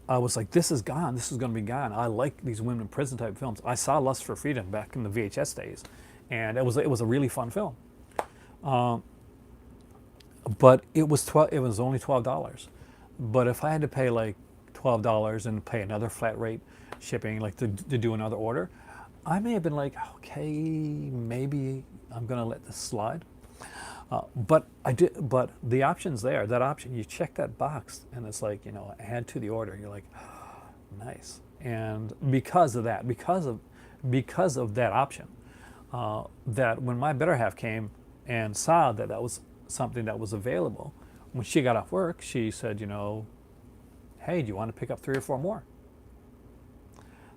I was like, this is gone. This is going to be gone. I like these women in prison type films. I saw Lust for Freedom back in the VHS days, and it was a really fun film. But it was only $12. But if I had to pay like $12 and pay another flat rate shipping, like to do another order, I may have been like, okay, maybe I'm going to let this slide. But I did. But the option's there. That option, you check that box, and it's like, add to the order. You're like, oh, nice. And because of that, because of that option, that when my better half came and saw that was something that was available, when she got off work, she said, hey, do you want to pick up 3 or 4 more?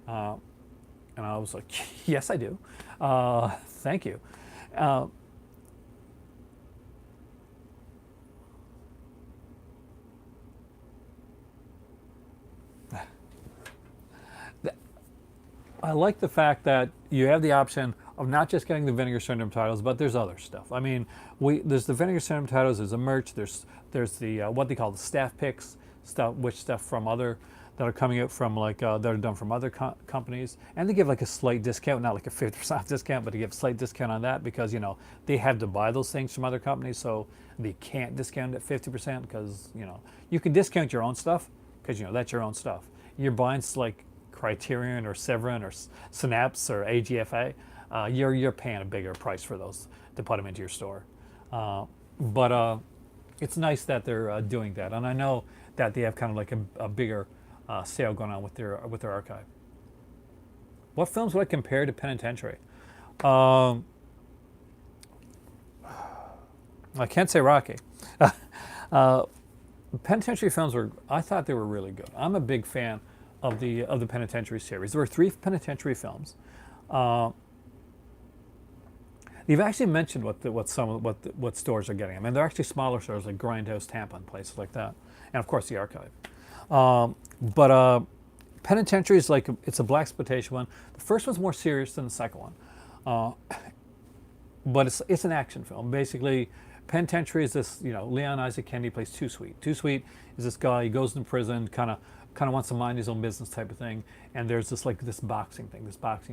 And I was like, yes, I do. Thank you. I like the fact that you have the option of not just getting the Vinegar Syndrome titles, but there's other stuff. I mean, there's the Vinegar Syndrome titles, there's the merch, there's the what they call the staff picks, stuff from other that are coming out from like that are done from other companies, and they give like a slight discount, not like a 50% discount, but they give a slight discount on that because they have to buy those things from other companies, so they can't discount it at 50% because you can discount your own stuff because that's your own stuff. You're buying like Criterion or Severin or Synapse or AGFA, you're paying a bigger price for those to put them into your store. But it's nice that they're doing that, and I know that they have kind of like a bigger sale going on with their archive. What films would I compare to Penitentiary? I can't say Rocky. Penitentiary films I thought they were really good. I'm a big fan of the Penitentiary series. There were 3 Penitentiary films. You've actually mentioned what stores are getting. I mean, they're actually smaller stores like Grindhouse, Tampa, and places like that, and of course the archive. But Penitentiary is like it's a blaxploitation one. The first one's more serious than the second one, but it's an action film. Basically, Penitentiary is this. Leon Isaac Kennedy plays Too Sweet. Too Sweet is this guy. He goes into prison, kind of wants to mind his own business type of thing. And there's this boxing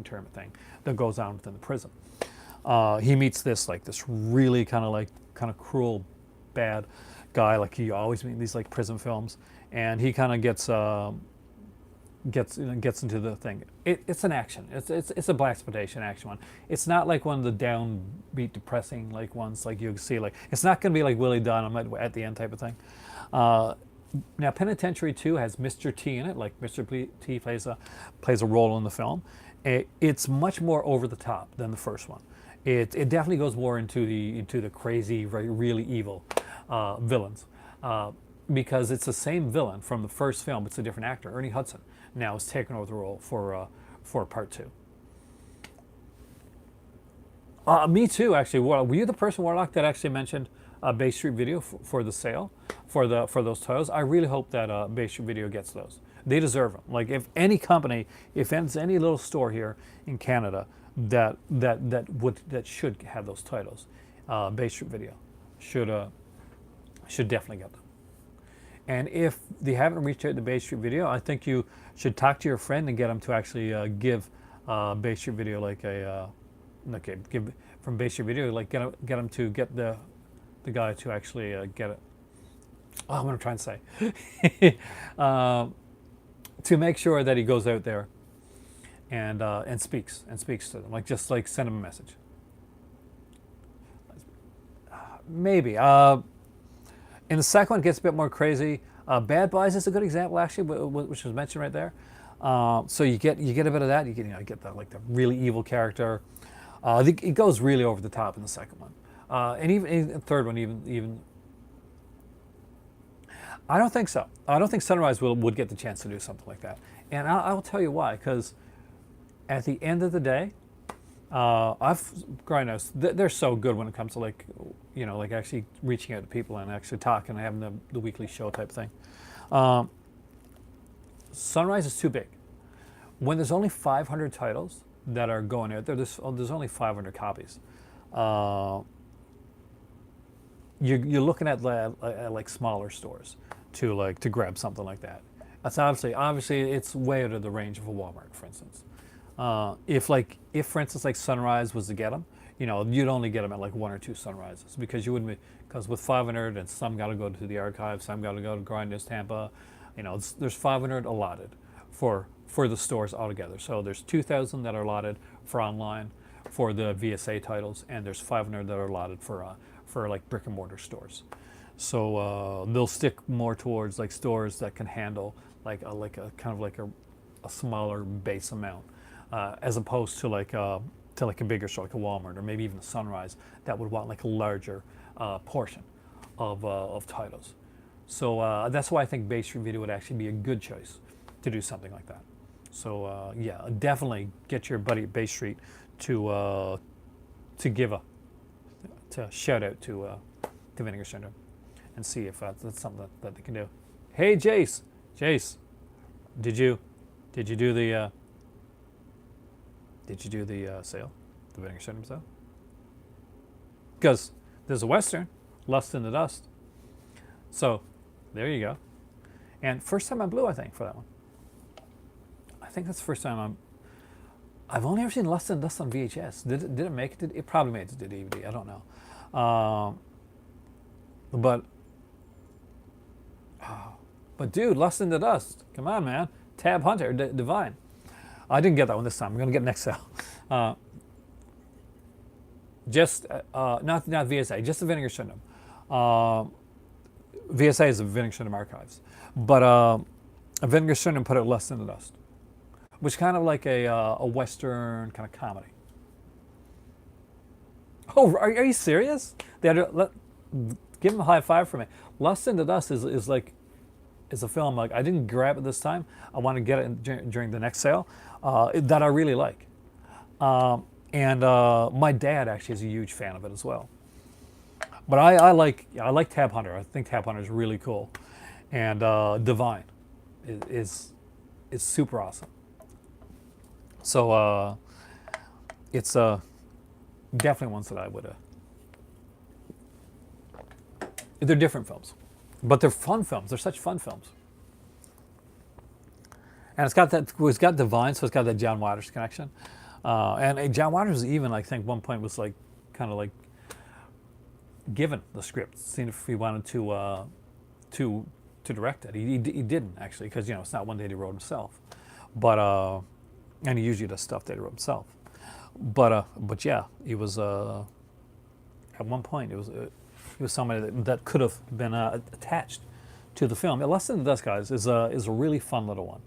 tournament thing that goes on within the prison. He meets this really kind of cruel, bad guy like you always meet in these like prison films, and he kind of gets gets into the thing. It's an action. It's a blaxploitation action one. It's not like one of the downbeat, depressing like ones like you see. Like it's not going to be like Willie Dunham at the end type of thing. Now, Penitentiary 2 has Mr. T in it. Like Mr. T plays a role in the film. It's much more over the top than the first one. It definitely goes more into the crazy, really evil villains. Because it's the same villain from the first film. It's a different actor. Ernie Hudson now has taken over the role for part 2. Me too, actually. Were you the person, Warlock, that actually mentioned Bay Street Video for the sale for those titles? I really hope that Bay Street Video gets those. They deserve them. Like if any company, if there's any little store here in Canada that should have those titles, Bay Street Video should definitely get them. And if they haven't reached out to Bay Street Video, I think you should talk to your friend and get them to actually give Bay Street Video like a give from Bay Street Video, like get them to get the guy to actually get it. Oh, I'm gonna try and say to make sure that he goes out there and speaks to them, like just like send him a message. Maybe. And the second one gets a bit more crazy. Bad Boys is a good example, actually, which was mentioned right there. So you get a bit of that. You get that like the really evil character. It goes really over the top in the second one, and even in the third one, even. I don't think so. I don't think Sunrise would get the chance to do something like that, and I'll tell you why. Because at the end of the day, Grindhouse, they're so good when it comes to like actually reaching out to people and actually talking and having the weekly show type thing. Sunrise is too big. When there's only 500 titles that are going out there, there's only 500 copies. You're looking at like smaller stores to grab something like that. That's obviously it's way out of the range of a Walmart, for instance. If for instance like Sunrise was to get them, you'd only get them at like 1 or 2 Sunrises because you wouldn't be, because with 500 and some got to go to the archive, some got to go to Grindhouse Tampa, there's 500 allotted for the stores altogether. So there's 2,000 that are allotted for online for the VSA titles, and there's 500 that are allotted for like brick and mortar stores. So they'll stick more towards like stores that can handle like a kind of like a smaller base amount, as opposed to like a bigger store like a Walmart or maybe even a Sunrise that would want like a larger portion of titles. So that's why I think Bay Street Video would actually be a good choice to do something like that. So yeah, definitely get your buddy at Bay Street to shout out to Vinegar Syndrome and see if that's something that they can do. Hey Jace, did you do the sale, the Vinegar Syndrome sale? Because there's a Western, Lust in the Dust. So there you go. And first time on Blue, I think, for that one. I think that's the first time I've only ever seen Lust in the Dust on VHS. Did it make it? It probably made it to DVD. I don't know. But dude, Lust in the Dust. Come on, man. Tab Hunter, Divine. I didn't get that one this time. I'm gonna get next sale. Not VSA, just the Vinegar Syndrome. VSA is the Vinegar Syndrome Archives, but a Vinegar Syndrome put out Lust in the Dust, which kind of like a Western kind of comedy. Oh, are you serious? Give them a high five for me. Lust in the Dust is a film like I didn't grab it this time. I want to get it during the next sale that I really like, and my dad actually is a huge fan of it as well. But I like Tab Hunter. I think Tab Hunter is really cool, and Divine is super awesome. So it's definitely ones that I would. They're different films, but they're fun films. They're such fun films. And it's got Divine, so it's got that John Waters connection. And John Waters even, I think, one point was like kind of like given the script, seeing if he wanted to direct it. He didn't actually, because it's not one that he wrote himself. but and he usually does stuff that he wrote himself. But yeah, he was at one point he was somebody that could have been attached to the film. Less Than Dust, guys, is a really fun little one.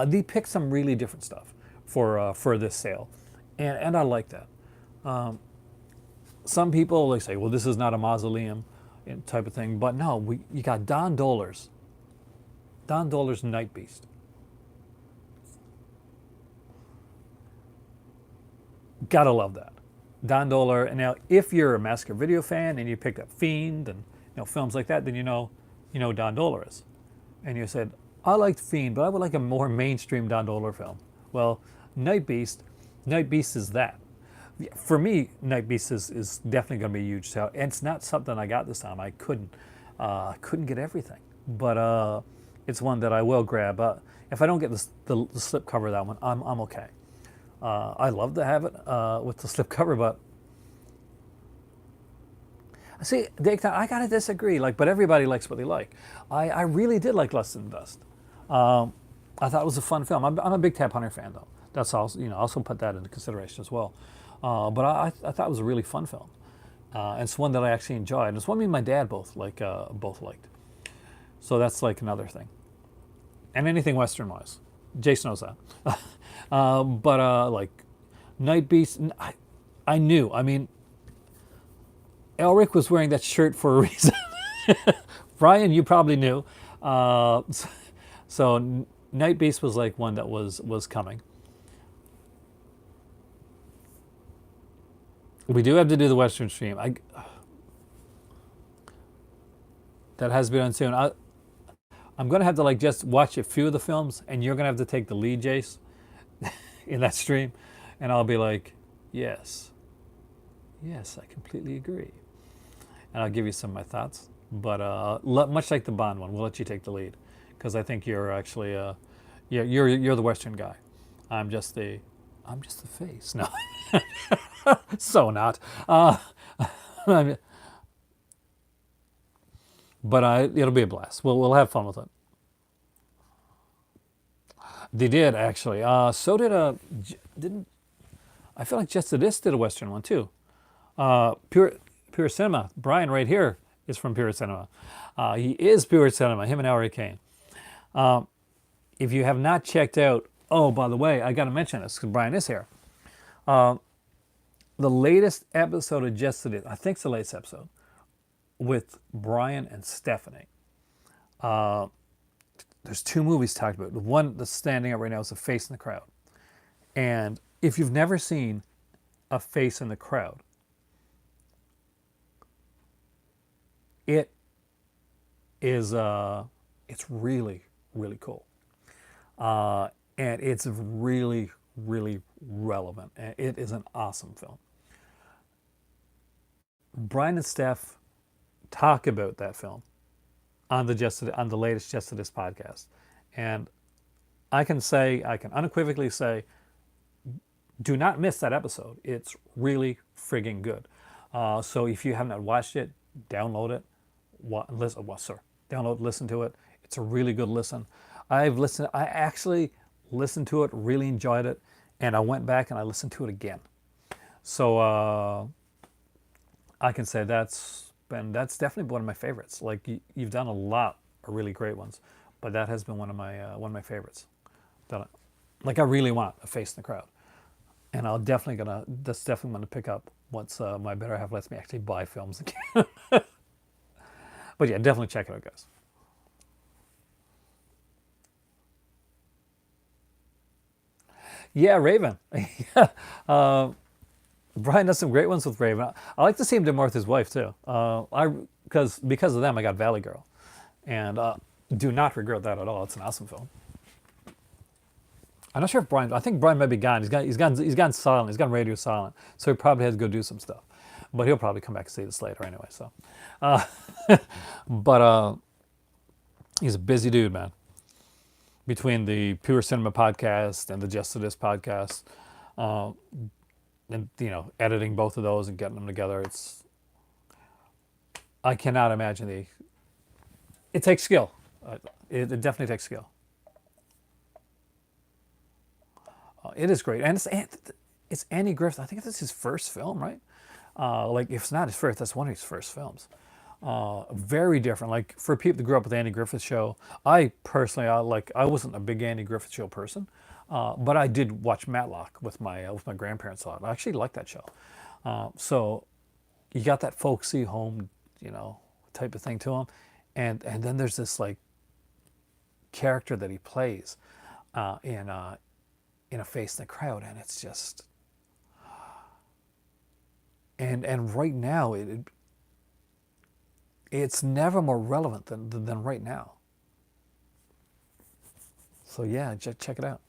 They picked some really different stuff for this sale, and I like that. Some people like say, well, this is not a mausoleum type of thing, but no, you got Don Dohler's Night Beast. Gotta love that. Don Dohler. And now, if you're a Massacre Video fan and you picked up Fiend and films like that, then you know Don Dohler is. And you said, I liked Fiend, but I would like a more mainstream Don Dohler film. Well, Night Beast, Night Beast is that. For me, Night Beast is definitely going to be a huge sale. And it's not something I got this time. I couldn't get everything, but it's one that I will grab. If I don't get the slip cover of that one, I'm okay. I love to have it with the slipcover, but see, Dave, I gotta disagree. But everybody likes what they like. I really did like Less Than Dust. I thought it was a fun film. I'm a big Tab Hunter fan, though. That's also also put that into consideration as well. But I thought it was a really fun film. And it's one that I actually enjoyed. And it's one me and my dad both liked. So that's like another thing. And anything Western wise, Jason knows that. But like Night Beast, I knew. I mean, Elric was wearing that shirt for a reason. Brian, you probably knew. So Night Beast was like one that was coming. We do have to do the Western stream. That has been on soon. I'm gonna have to just watch a few of the films, and you're gonna have to take the lead, Jace, in that stream, and I'll be like, yes, yes, I completely agree, and I'll give you some of my thoughts. But much like the Bond one, we'll let you take the lead, because I think you're actually you're the Western guy. I'm just the face. No, so not. But it'll be a blast. We'll have fun with it. They did actually. So did didn't I feel like Just This did a Western one too. Pure Cinema. Brian right here is from Pure Cinema. He is Pure Cinema. Him and Ellery Kane. If you have not checked out, oh, by the way, I got to mention this because Brian is here. The latest episode of Just This, I think it's the latest episode, with Brian and Stephanie. There's two movies talked about. The one that's standing up right now is A Face in the Crowd. And if you've never seen A Face in the Crowd, it is it's really, really cool. And it's really, really relevant. And it is an awesome film. Brian and Steph talk about that film on the latest Just This podcast, and I can unequivocally say, do not miss that episode. It's really friggin' good. So if you have not watched it, download it. Listen to it. It's a really good listen. I actually listened to it, really enjoyed it, and I went back and I listened to it again. So I can say that's definitely one of my favorites. You've done a lot of really great ones, but that has been one of my favorites. I really want A Face in the Crowd, and that's definitely gonna pick up once my better half lets me actually buy films again. But yeah, definitely check it out, guys. Yeah, Raven. Yeah. Brian does some great ones with Raven. I like to see him do more with his wife too. Because of them, I got Valley Girl, and do not regret that at all. It's an awesome film. I'm not sure if Brian. I think Brian might be gone. He's gone silent. He's gone radio silent. So he probably has to go do some stuff. But he'll probably come back and see this later anyway. So, uh, but he's a busy dude, man. Between the Pure Cinema podcast and the Just This podcast, and editing both of those and getting them together, I cannot imagine it takes skill. It definitely takes skill. It is great, and it's Andy Griffith. I think that's his first film, right? Like if it's not his first, that's one of his first films. Very different. Like for people that grew up with the Andy Griffith Show, I personally, I wasn't a big Andy Griffith Show person, but I did watch Matlock with my grandparents a lot. I actually liked that show. So you got that folksy home, type of thing to him, and then there's this like character that he plays in a Face in the Crowd, and it's just and right now it's never more relevant than right now. So yeah, check it out.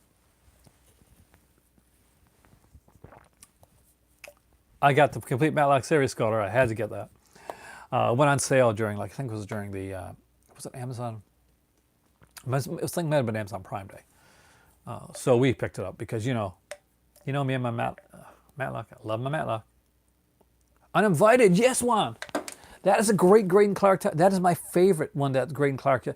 I got the complete Matlock series color. I had to get that. Went on sale during, like, I think it was during the was it Amazon? It was like might have been Amazon Prime Day. So we picked it up because me and my Matlock. I love my Matlock. Uninvited, yes, Juan. That is a great Graydon Clark. That is my favorite one. That Graydon Clark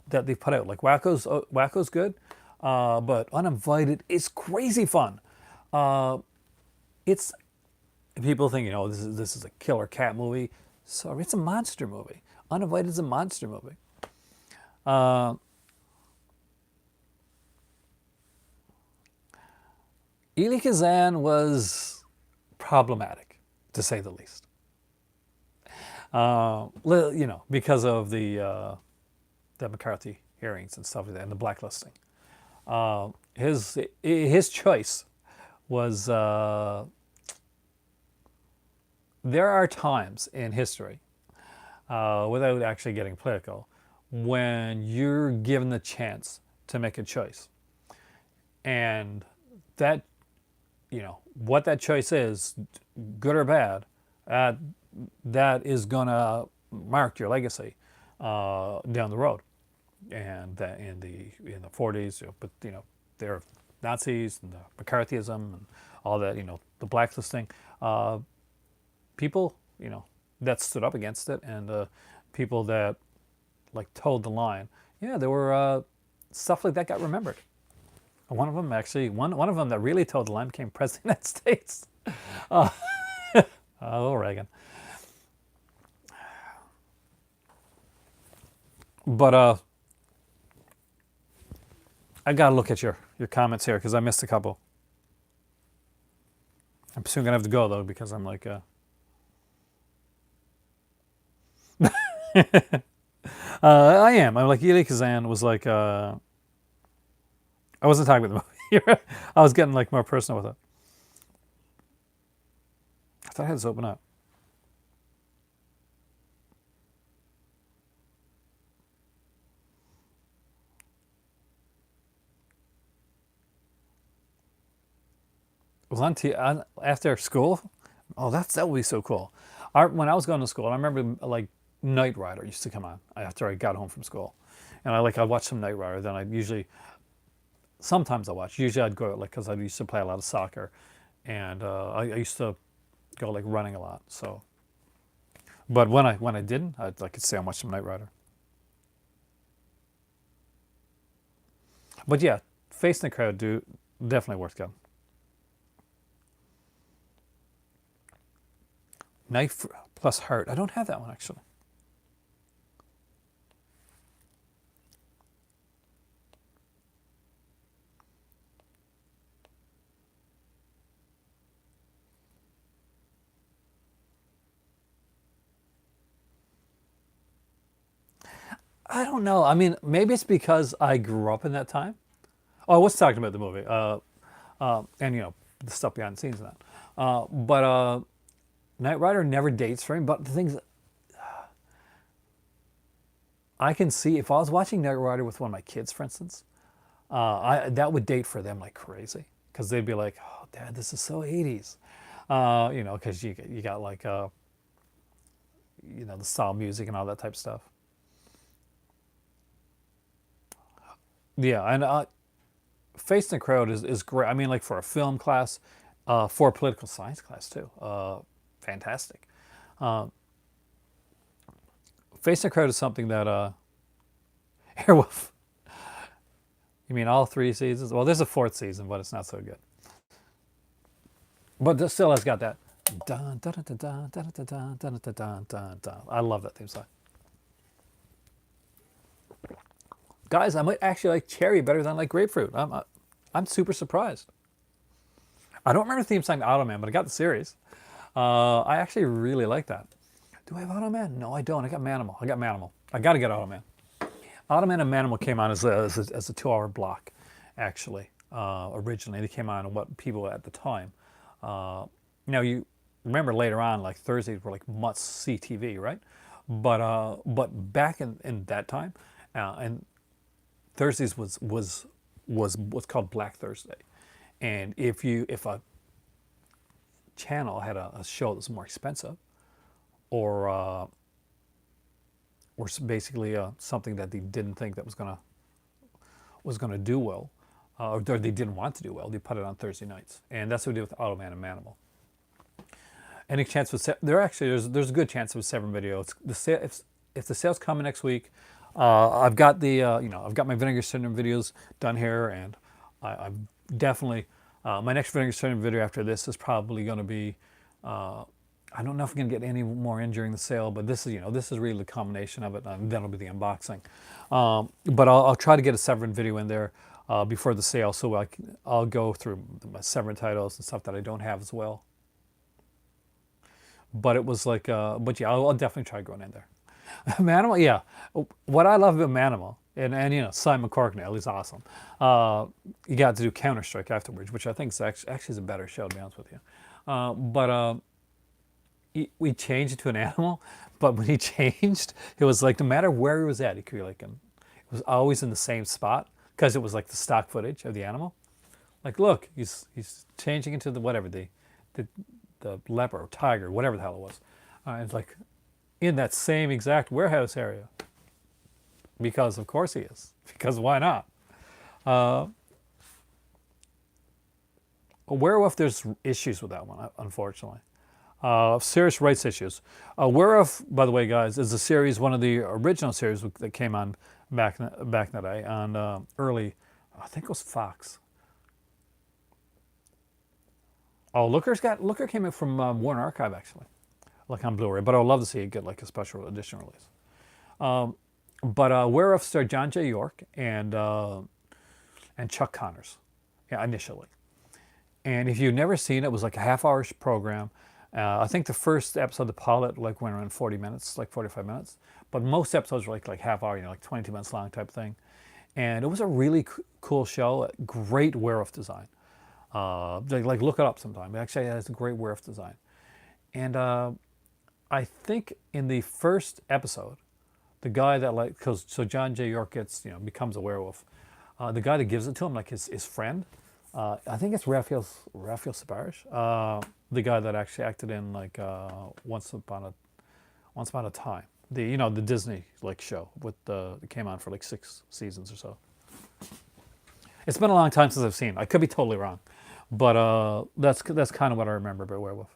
that they put out. Like Wacko's good, but Uninvited is crazy fun. It's people think this is a killer cat movie. Sorry, it's a monster movie. Uninvited is a monster movie. Elie Kazan was problematic, to say the least. Because of the McCarthy hearings and stuff like that, and the blacklisting. His choice was there are times in history, without actually getting political, when you're given the chance to make a choice, and that what that choice is, good or bad, that is gonna mark your legacy down the road. And that in the 40s, but there are Nazis and the McCarthyism and all that, the blacklisting, people that stood up against it, and people that like towed the line. Yeah, there were stuff like that got remembered. One of them actually, one of them that really towed the line became president of the United States. Oh, Reagan. But I gotta look at your comments here because I missed a couple. I'm soon gonna have to go though because I'm like I am. I'm like Elie Kazan was like I wasn't talking about the movie. I was getting like more personal with it. I thought I had this open up. It was on after school. Oh, that would be so cool. When I was going to school, I remember like Knight Rider used to come on after I got home from school, and I'd watch some Knight Rider. Then sometimes I watch. Usually I'd go like because I used to play a lot of soccer, and I used to go like running a lot. So, but when I didn't, I could stay and watch some Knight Rider. But yeah, Face in the Crowd definitely worth getting. Knife plus Heart. I don't have that one actually. I don't know. I mean, maybe it's because I grew up in that time. Oh, I was talking about the movie, and the stuff behind the scenes and that. But Knight Rider never dates for him. But the things I can see, if I was watching Knight Rider with one of my kids, for instance, that would date for them like crazy because they'd be like, "Oh, Dad, this is so 80s," because you got like the style music and all that type of stuff. Yeah, and Face in the Crowd is great. I mean, like for a film class, for a political science class too. Fantastic. Face in the Crowd is something that Airwolf. You mean all 3 seasons? Well, there's a fourth season, but it's not so good. But this still has got that. Dun, dun, dun, dun, dun, dun, dun, dun, dun, dun, dun, dun. I love that theme song. Guys, I might actually like cherry better than I like grapefruit. I'm super surprised. I don't remember the theme song to Automan, but I got the series. I actually really like that. Do I have Automan? No, I don't. I got Manimal. I got Manimal. I got to get Automan. Automan and Manimal came on as a 2-hour block, actually. Originally, they came on what people at the time. Now you remember later on, like Thursdays were like must-see TV, right? But back in that time, and Thursdays was what's called Black Thursday, and if a channel had a show that's more expensive, or basically something that they didn't think that was gonna do well, or they didn't want to do well, they put it on Thursday nights, and that's what we did with Automan and Manimal. Any chance with there's a good chance of a Severn video. It's the sale, if the sale's coming next week. I've got the I've got my Vinegar Syndrome videos done here, and I'm definitely my next Vinegar Syndrome video after this is probably going to be. I don't know if we're going to get any more in during the sale, but this is really the combination of it, and then it'll be the unboxing. But I'll try to get a Severn video in there before the sale, so I'll go through my Severn titles and stuff that I don't have as well. But it was like, but yeah, I'll definitely try going in there. Manimal, yeah. What I love about Manimal, and Simon Corknell, he's awesome. You got to do Counter-Strike afterwards, which I think is actually is a better show, to be honest with you. But we changed it to an animal, but when he changed, it was like no matter where he was at, he could be like it was always in the same spot because it was like the stock footage of the animal. Like, look, he's changing into the whatever the leopard or tiger, whatever the hell it was. It's like in that same exact warehouse area. Because of course he is. Because why not? A Werewolf, there's issues with that one, unfortunately. Serious rights issues. Werewolf, by the way, guys, is a series, one of the original series that came on back in the day on early, I think it was Fox. Oh, Looker came in from Warner Archive, actually, like on Blu-ray. But I would love to see it get like a special edition release. But Werewolf starred John J. York and Chuck Connors, yeah, initially. And if you've never seen it, it was like a half-hour program. I think the first episode, the pilot, like went around 40 minutes, like 45 minutes. But most episodes were like half hour, like 22 minutes long type thing. And it was a really cool show. Great werewolf design. Like look it up sometime. It actually has a great werewolf design. And I think in the first episode, the guy that so John J. York becomes a werewolf. The guy that gives it to him, like his friend, I think it's Raphael Sbarge, the guy that actually acted in like Once Upon a Time, the Disney show it came on for like 6 seasons or so. It's been a long time since I've seen it. I could be totally wrong, but that's kind of what I remember about Werewolf.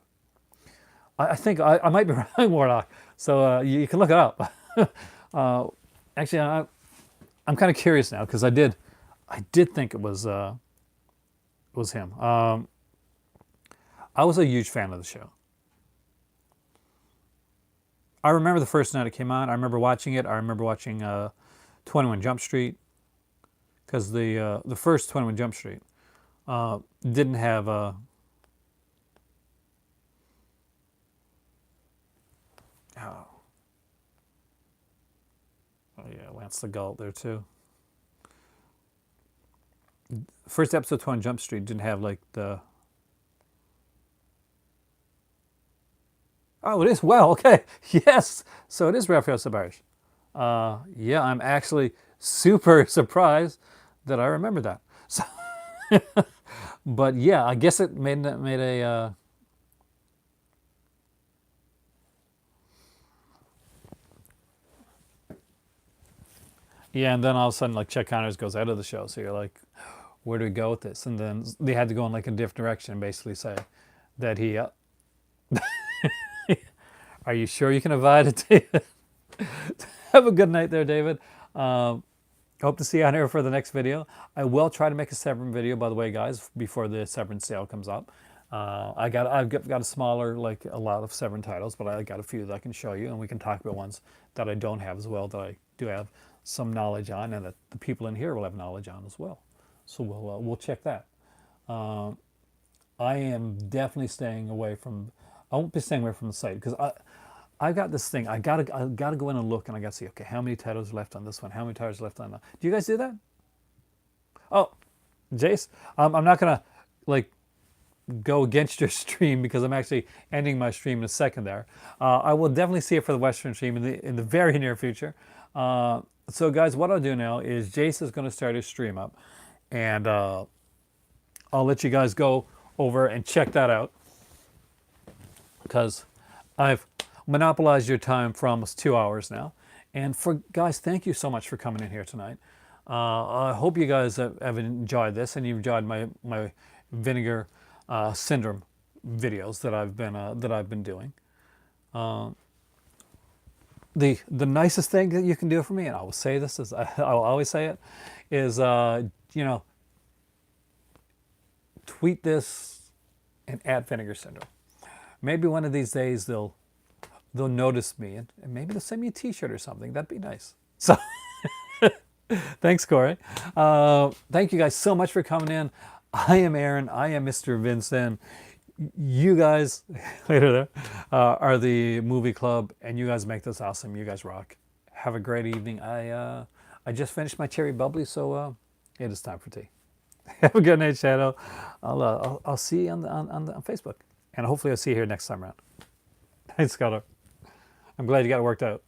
I think I might be wrong, Warlock. So you can look it up. Actually, I'm kind of curious now because I did think it was him. I was a huge fan of the show. I remember the first night it came on. I remember watching it. I remember watching 21 Jump Street because the first 21 Jump Street didn't have oh yeah, Lance the Galt there too. First episode 21 Jump Street didn't have like the. Oh, it is. Well, okay. Yes. So it is Raphael Sbarge. Yeah, I'm actually super surprised that I remember that. So, but yeah, I guess it made a. Yeah, and then all of a sudden, like Chuck Connors goes out of the show, so you're like, where do we go with this? And then they had to go in like a different direction and basically say that he. Are you sure you can abide it, David? Have a good night there, David. Hope to see you on here for the next video. I will try to make a Severn video, by the way, guys, before the Severn sale comes up. I've got a smaller, like a lot of Severn titles, but I got a few that I can show you, and we can talk about ones that I don't have as well, that I do have some knowledge on, and that the people in here will have knowledge on as well. So we'll check that. I am definitely staying away from. I won't be staying away from the site because I got this thing. I gotta go in and look, and I gotta see. Okay, how many titles are left on this one? How many titles are left on that? Do you guys do that? Oh, Jace, I'm not gonna like go against your stream because I'm actually ending my stream in a second there. I will definitely see it for the Western stream in the very near future. So guys, what I'll do now is Jace is going to start his stream up, and I'll let you guys go over and check that out because I've monopolized your time for almost 2 hours now. And for guys, thank you so much for coming in here tonight. I hope you guys have enjoyed this and you've enjoyed my Vinegar syndrome videos that I've been doing. The nicest thing that you can do for me, and I will say this, is I'll always say it, is you know, tweet this and at Vinegar Syndrome. Maybe one of these days they'll notice me and maybe they'll send me a T-shirt or something. That'd be nice. So thanks, Corey. Thank you guys so much for coming in. I am Aaron. I am Mr. Vincent. You guys later there are the movie club, and you guys make this awesome. You guys rock. Have a great evening. I just finished my cherry bubbly, so it is time for tea. Have a good night, Shadow. I'll see you on Facebook, and hopefully I'll see you here next time around. Thanks, Scott. I'm glad you got it worked out.